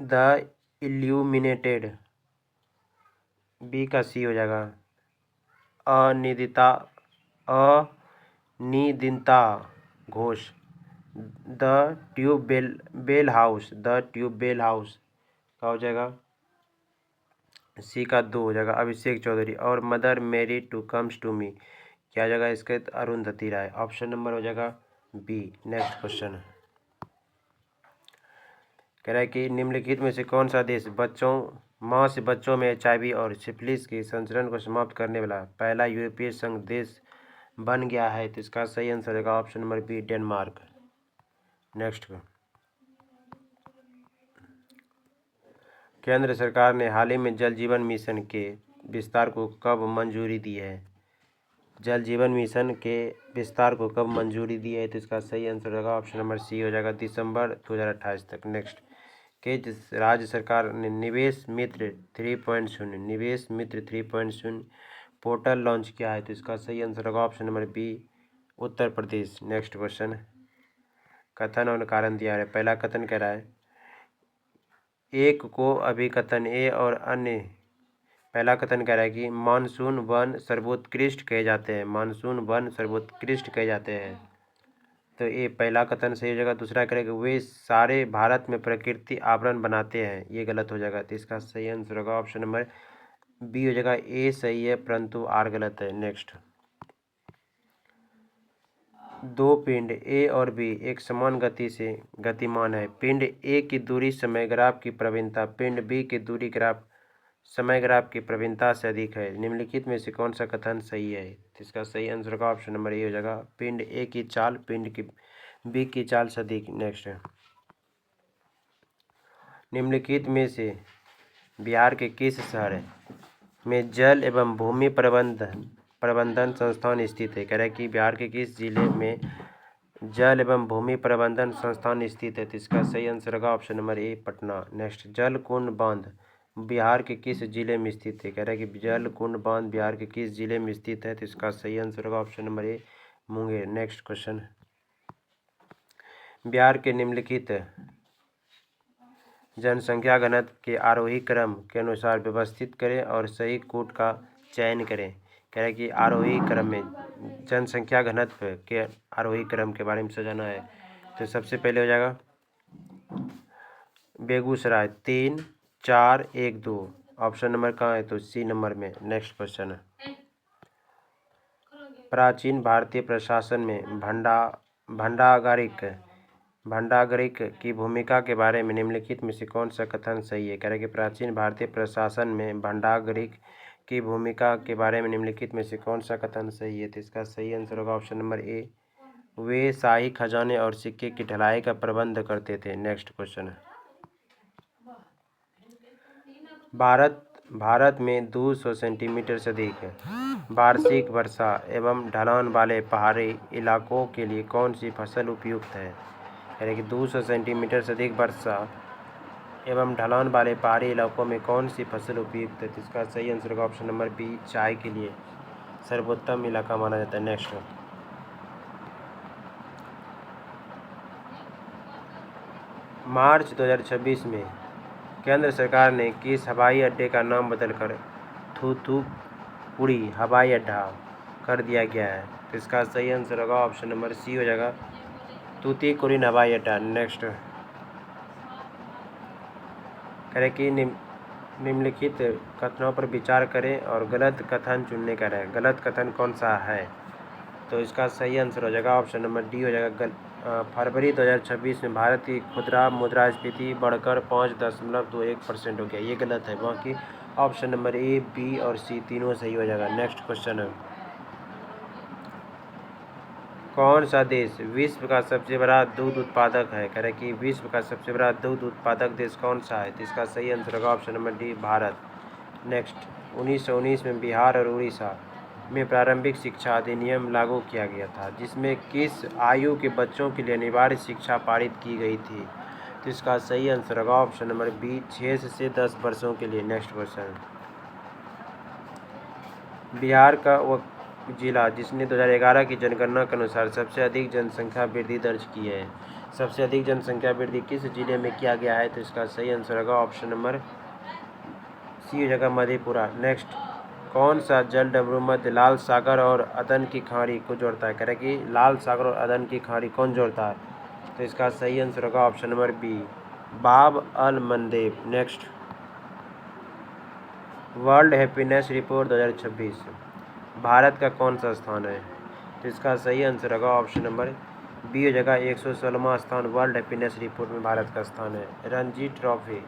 The illuminated B का सी हो जाएगा, Anindita Ghosh. The tube bell house का हो जाएगा सी का 2 हो जाएगा, अभिषेक चौधरी। और मदर मेरी टू कम्स टू मी क्या हो जाएगा इसके? अरुंधति राय। ऑप्शन नंबर हो जाएगा बी। नेक्स्ट क्वेश्चन कह रहा है कि निम्नलिखित में से कौन सा देश माँ से बच्चों में HIV और सिफिलिस के संचरण को समाप्त करने वाला पहला यूरोपीय संघ देश बन गया है? तो इसका सही आंसर होगा option number B, Denmark. Next केंद्र सरकार ने हाल ही में जल जीवन मिशन के विस्तार को कब मंजूरी दी है? जल जीवन मिशन के विस्तार को कब मंजूरी दी है? तो इसका सही आंसर होगा ऑप्शन नंबर सी हो जाएगा, दिसंबर 2028 तक। नेक्स्ट किस राज्य सरकार ने निवेश मित्र 3.0 पोर्टल लॉन्च किया है? तो इसका सही आंसर होगा option number B, Uttar Pradesh. Next question कथन और कारण दिया है। पहला कथन कह रहा है एक को अभिकथन ए और अन्य। पहला कथन कह रहा है कि मानसून वन सर्वोत्कृष्ट कहे जाते हैं। तो ये पहला कथन सही हो जाएगा। दूसरा करेगा वे सारे भारत में प्रकृति आवरण बनाते हैं, ये गलत हो जाएगा। तो इसका सही आंसर होगा ऑप्शन नंबर बी हो जाएगा, ए सही है परंतु आर गलत है। नेक्स्ट दो पिंड ए और बी एक समान गति से गतिमान है। पिंड ए की दूरी समय ग्राफ की प्रवणता पिंड बी की दूरी समय ग्राफ की प्रवणता से अधिक है। निम्नलिखित में से कौन सा कथन सही है? तो इसका सही आंसर का ऑप्शन नंबर ए हो जाएगा, पिंड ए की चाल पिंड की बी की चाल से अधिक। नेक्स्ट निम्नलिखित में से बिहार के किस शहर में जल एवं भूमि प्रबंधन संस्थान स्थित है? कह रहा है कि बिहार के किस जिले में जल एवं भूमि प्रबंधन संस्थान स्थित है? तो इसका सही आंसर होगा option number A, Patna. Next जल कुंड बांध बिहार के किस जिले में स्थित है? कह रहा है कि जल कुंड बांध बिहार के किस जिले में स्थित है? तो इसका सही आंसर होगा option number A, Munger. Next question Bihar के निम्नलिखित जनसंख्या घनत्व के आरोही क्रम के अनुसार व्यवस्थित करें और सही कूट का चयन करें। कह रहा है कि आरोही क्रम में जनसंख्या घनत्व के आरोही क्रम के बारे में समझाना है। तो सबसे पहले हो जाएगा बेगूसराय 3, 4, 1, 2। ऑप्शन नंबर कहाँ है? तो सी नंबर में। नेक्स्ट क्वेश्चन है प्राचीन भारतीय प्रशासन में भंडागारिक की भूमिका के बारे में निम्नलिखित में से कौन सा कथन सही है? कह रहे हैं कि प्राचीन भारतीय प्रशासन में भंडागारिक की भूमिका के बारे में निम्नलिखित में से कौन सा कथन सही है? तो इसका सही आंसर होगा ऑप्शन नंबर ए, वे शाही खजाने और सिक्के की ढलाई का प्रबंध करते थे। नेक्स्ट क्वेश्चन है भारत में 200 सेंटीमीटर से अधिक वार्षिक वर्षा एवं ढलान वाले पहाड़ी इलाकों के लिए कौन सी फसल उपयुक्त है? यानी कि 200 सेंटीमीटर से अधिक वर्षा एवं ढलान वाले पहाड़ी इलाकों में कौन सी फसल उपयुक्त है? तो इसका सही आंसर होगा ऑप्शन नंबर बी, चाय के लिए सर्वोत्तम इलाका माना जाता है। नेक्स्ट मार्च 2026 में केंद्र सरकार ने किस हवाई अड्डे का नाम बदलकर थूथुकुडी हवाई अड्डा कर दिया गया है? तो इसका सही आंसर होगा ऑप्शन नंबर सी हो जाएगा, तूतीकोरिन हवाई अड्डा। नेक्स्ट करें कि निम्नलिखित कथनों पर विचार करें और गलत कथन चुनने का है। गलत कथन कौन सा है? तो इसका सही आंसर हो जाएगा ऑप्शन नंबर डी हो जाएगा। फरवरी 2026 में भारत की खुदरा मुद्रास्फीति बढ़कर 5.21% हो गया, ये गलत है। बाकी ऑप्शन नंबर ए, बी और सी तीनों सही हो जाएगा। नेक्स्ट क्वेश्चन है, कौन सा देश विश्व का सबसे बड़ा दूध उत्पादक है? कह रहे कि विश्व का सबसे बड़ा दूध उत्पादक देश कौन सा है? तो इसका सही आंसर होगा option number D, Bharat. Next, 1919 में बिहार और उड़ीसा में प्रारंभिक शिक्षा अधिनियम लागू किया गया था, जिसमें किस आयु के बच्चों के लिए अनिवार्य शिक्षा पारित की गई थी? तो इसका सही आंसर होगा ऑप्शन नंबर बी, 6 से 10 वर्षों के लिए। नेक्स्ट क्वेश्चन, बिहार का वह जिला जिसने 2011 की जनगणना के अनुसार सबसे अधिक जनसंख्या वृद्धि दर्ज की है, सबसे अधिक जनसंख्या वृद्धि किस जिले में किया गया है? तो इसका सही आंसर होगा ऑप्शन नंबर सी हो जाएगा, मधेपुरा। नेक्स्ट, कौन सा जल डमरू मध्य लाल सागर और अदन की खाड़ी को जोड़ता है? कह रहे कि लाल सागर और अदन की खाड़ी कौन जोड़ता है? तो इसका सही आंसर होगा option number B, Bab al Mandeb. Next, world happiness report 2026 Bharat का कौन सा स्थान है? तो इसका सही आंसर होगा ऑप्शन नंबर बी हो जाएगा, 116वां स्थान वर्ल्ड हैप्पीनेस रिपोर्ट में भारत का स्थान है। रणजी ट्रॉफी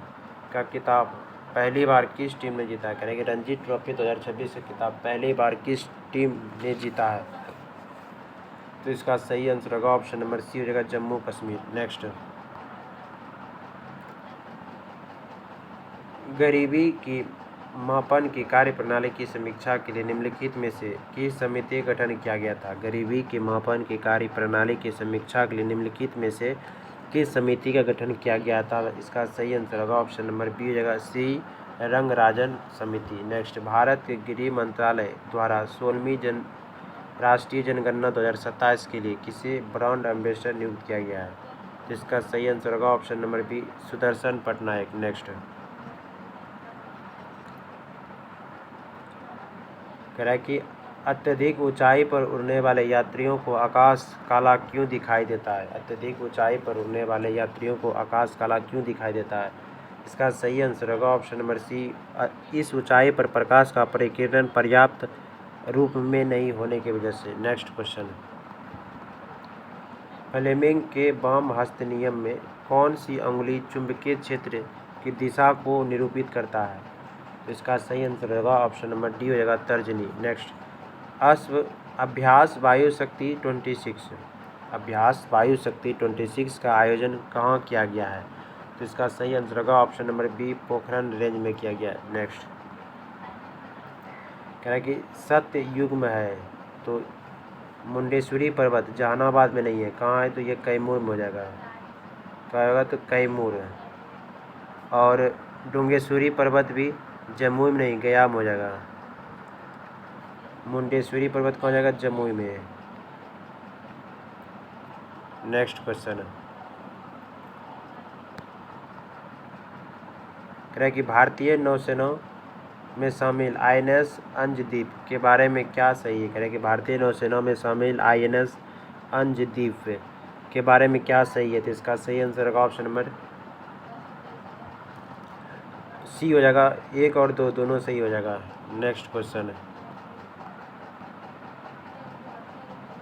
का खिताब पहली बार किस टीम ने जीता है? करेंगे रणजी ट्रॉफी 2026 का खिताब पहली बार किस टीम ने जीता है? तो इसका सही आंसर होगा ऑप्शन नंबर सी हो जाएगा, जम्मू कश्मीर। नेक्स्ट, गरीबी की मापन की कार्य प्रणाली की समीक्षा के लिए निम्नलिखित में से किस समिति का गठन किया गया था? गरीबी की मापन की कार्य प्रणाली की समीक्षा के लिए निम्नलिखित में से किस समिति का गठन किया गया था? इसका सही आंसर होगा ऑप्शन नंबर बी हो जाएगा, सी, रंगराजन समिति। नेक्स्ट, भारत के गृह मंत्रालय द्वारा 16वीं राष्ट्रीय जनगणना 2027 के लिए किसे ब्रांड एम्बेसडर नियुक्त किया गया है? तो इसका सही आंसर होगा option number B, Sudarshan Patnaik. Next, कह रहा है कि अत्यधिक ऊंचाई पर उड़ने वाले यात्रियों को आकाश काला क्यों दिखाई देता है? अत्यधिक ऊंचाई पर उड़ने वाले यात्रियों को आकाश काला क्यों दिखाई देता है? इसका सही आंसर होगा ऑप्शन नंबर सी, इस ऊंचाई पर प्रकाश का परिकिरण पर्याप्त रूप में नहीं होने की वजह से। नेक्स्ट क्वेश्चन, फ्लेमिंग के वाम हस्त नियम में कौन सी अंगुली चुंबकीय क्षेत्र की दिशा को निरूपित करता है? तो इसका सही आंसर होगा ऑप्शन नंबर डी हो जाएगा, तर्जनी। नेक्स्ट, अभ्यास वायु शक्ति 26 अभ्यास वायु शक्ति 26 का आयोजन कहाँ किया गया है? तो इसका सही आंसर होगा option number B, Pokhran range में किया गया है। नेक्स्ट, कह रहा है कि सत्य युग में है, तो मुंडेश्वरी पर्वत जहानाबाद में नहीं है, कहाँ है? तो ये कैमूर में हो जाएगा, क्या होगा? तो कैमूर है। और डुंगेश्वरी पर्वत भी जमुई में नहीं, गया में हो जाएगा। मुंडेश्वरी पर्वत कहाँ जाएगा? जमुई में है। नेक्स्ट क्वेश्चन है, कह रहा है कि भारतीय नौसेना में शामिल INS अंजदीप के बारे में क्या सही है? कह रहे हैं कि भारतीय नौसेना में शामिल INS अंजदीप के बारे में क्या सही है? तो इसका सही आंसर होगा ऑप्शन नंबर सी हो जाएगा, 1 और 2 दोनों सही हो जाएगा। नेक्स्ट क्वेश्चन है,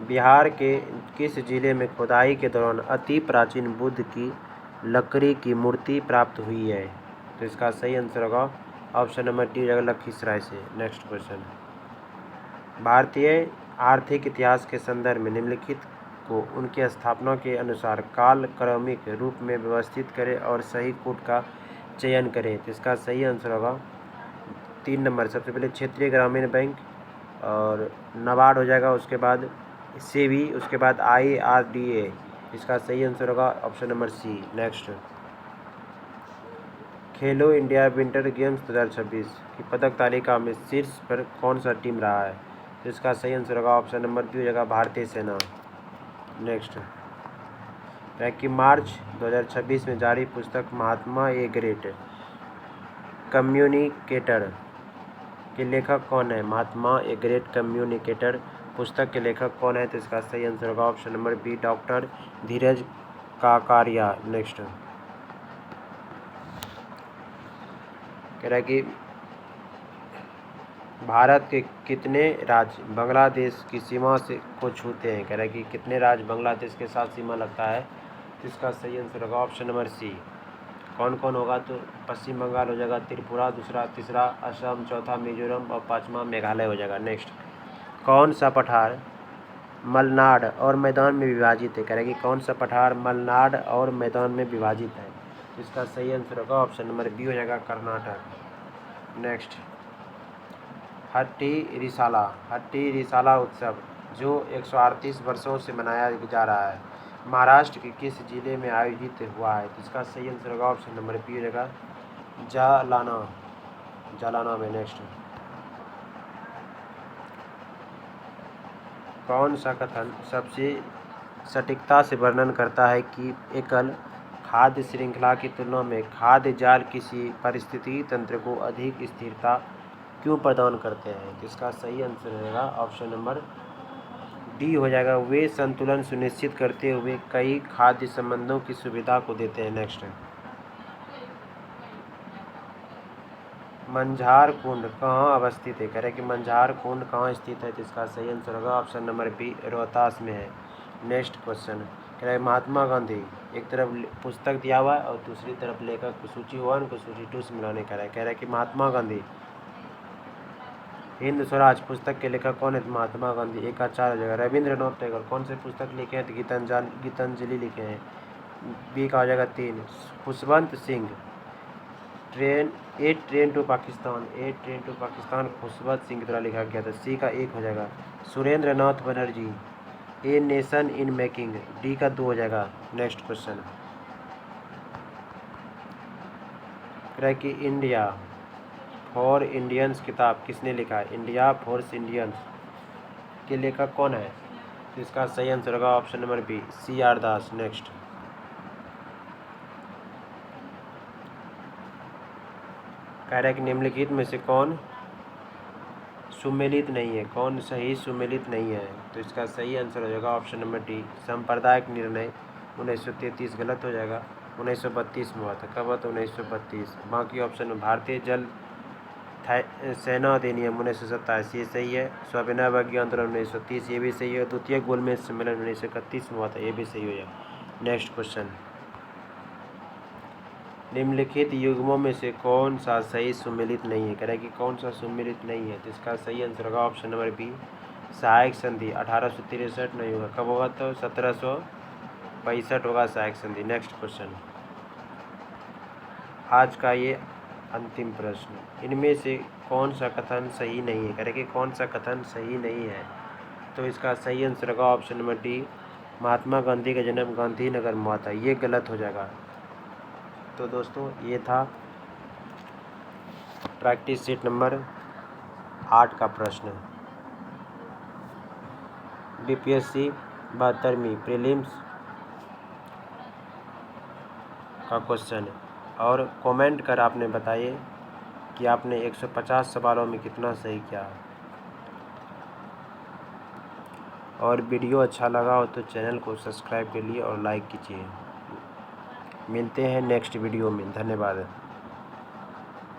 बिहार के किस जिले में खुदाई के दौरान अति प्राचीन बुद्ध की लकड़ी की मूर्ति प्राप्त हुई है? तो इसका सही आंसर होगा ऑप्शन नंबर डी हो जाएगा, लखीसराय से। नेक्स्ट क्वेश्चन, भारतीय आर्थिक इतिहास के संदर्भ में निम्नलिखित को उनकी स्थापना के अनुसार कालक्रमिक रूप में व्यवस्थित करें और सही कूट का चयन करें। तो इसका सही आंसर होगा 3 नंबर, सबसे पहले क्षेत्रीय ग्रामीण बैंक और नाबार्ड हो जाएगा, उसके बाद सेबी, उसके बाद IRDA। इसका सही आंसर होगा ऑप्शन नंबर सी। नेक्स्ट, खेलो इंडिया विंटर गेम्स 2026 की पदक तालिका में शीर्ष पर कौन सा टीम रहा है? तो इसका सही आंसर होगा ऑप्शन नंबर बी हो जाएगा, भारतीय सेना। नेक्स्ट, कि मार्च 2026 में जारी पुस्तक महात्मा ए ग्रेट कम्युनिकेटर के लेखक कौन है? महात्मा ए ग्रेट कम्युनिकेटर पुस्तक के लेखक कौन है? तो इसका सही आंसर होगा ऑप्शन नंबर बी, डॉक्टर धीरज काकारिया। नेक्स्ट, कह रहा है कि भारत के कितने राज्य बांग्लादेश की सीमा से को छूते हैं? कह रहा है कि कितने राज्य बांग्लादेश के साथ सीमा लगता है। इसका सही आंसर होगा ऑप्शन नंबर सी। कौन कौन होगा? तो पश्चिम बंगाल हो जाएगा, त्रिपुरा तीसरा असम, चौथा मिजोरम और पाँचवा मेघालय हो जाएगा। नेक्स्ट, कौन सा पठार मलनाड और मैदान में विभाजित है? कह रहा है कि कौन सा पठार मलनाड और मैदान में विभाजित है? इसका सही आंसर होगा ऑप्शन नंबर बी हो जाएगा, कर्नाटक। नेक्स्ट, हट्टी रिसाला उत्सव जो 138 वर्षों से मनाया जा रहा है, महाराष्ट्र के किस जिले में आयोजित हुआ है? तो इसका सही आंसर होगा ऑप्शन नंबर बी हो जाएगा, जालना में। नेक्स्ट, कौन सा कथन सबसे सटीकता से वर्णन करता है कि एकल खाद्य श्रृंखला की तुलना में खाद्य जाल किसी पारिस्थितिकी तंत्र को अधिक स्थिरता क्यों प्रदान करते हैं? तो इसका सही आंसर रहेगा ऑप्शन नंबर डी हो जाएगा, वे संतुलन सुनिश्चित करते हुए कई खाद्य संबंधों की सुविधा को देते हैं। नेक्स्ट, मंझार कुंड कहाँ अवस्थित है? कह रहे हैं कि मंझार कुंड कहाँ स्थित है? तो इसका सही आंसर होगा ऑप्शन नंबर बी, रोहतास में है। नेक्स्ट क्वेश्चन, कह रहे हैं महात्मा गांधी, एक तरफ पुस्तक दिया हुआ है और दूसरी तरफ लेखक को सूची 1 को सूची 2 से मिलाने का है। कह रहा है कि महात्मा गांधी हिंद स्वराज पुस्तक के लेखक कौन है? महात्मा गांधी। एक का 4 हो जाएगा। रविंद्रनाथ टैगोर कौन से पुस्तक लिखे हैं? तो गीतांजलि लिखे हैं। बी का हो जाएगा 3। खुशवंत सिंह ट्रेन टू पाकिस्तान खुशवंत सिंह द्वारा लिखा गया था। सी का 1 हो जाएगा। Surendranath Banerjee a nation in making, D का 2 हो जाएगा। नेक्स्ट क्वेश्चन, कि इंडिया फॉर इंडियंस किताब किसने लिखा है? इंडिया फॉर इंडियंस के लेखक कौन है? तो इसका सही आंसर होगा option number B, C R Das. Next, कह रहा है कि निम्नलिखित में से कौन सुमेलित नहीं है? कौन सही सुमेलित नहीं है? तो इसका सही आंसर हो जाएगा ऑप्शन नंबर डी, सांप्रदायिक निर्णय 1933 गलत हो जाएगा। 1932 में हुआ था। कब हुआ था? 1932। बाकी ऑप्शन, भारतीय जल सेना अधिनियम 1927 ये सही है। स्वाभिनव अभियान आंदोलन 1930 ये भी सही है। द्वितीय गोलमेज सम्मेलन 1931 में हुआ था, ये भी सही हो जाएगा। नेक्स्ट क्वेश्चन, निम्नलिखित युग्मों में से कौन सा सही सुमेलित नहीं है? कह रहा है कि कौन सा सुमेलित नहीं है? तो इसका सही आंसर होगा ऑप्शन नंबर बी, सहायक संधि। 1863 नहीं होगा। कब होगा? तो 1765 होगा सहायक संधि। नेक्स्ट क्वेश्चन, आज का ये अंतिम प्रश्न, इनमें से कौन सा कथन सही नहीं है? कह रहे कि कौन सा कथन सही नहीं है? तो इसका सही आंसर होगा option number D, Mahatma Gandhi का जन्म गांधीनगर में हुआ था। ये गलत हो जाएगा। तो दोस्तों ये था प्रैक्टिस सीट नंबर 8 का प्रश्न, बीपीएससी 72वीं प्रीलिम्स का क्वेश्चन। और कमेंट कर आपने बताइए कि आपने 150 सवालों में कितना सही किया। और वीडियो अच्छा लगा हो तो चैनल को सब्सक्राइब कर लिए और लाइक कीजिए। मिलते हैं नेक्स्ट वीडियो में। धन्यवाद।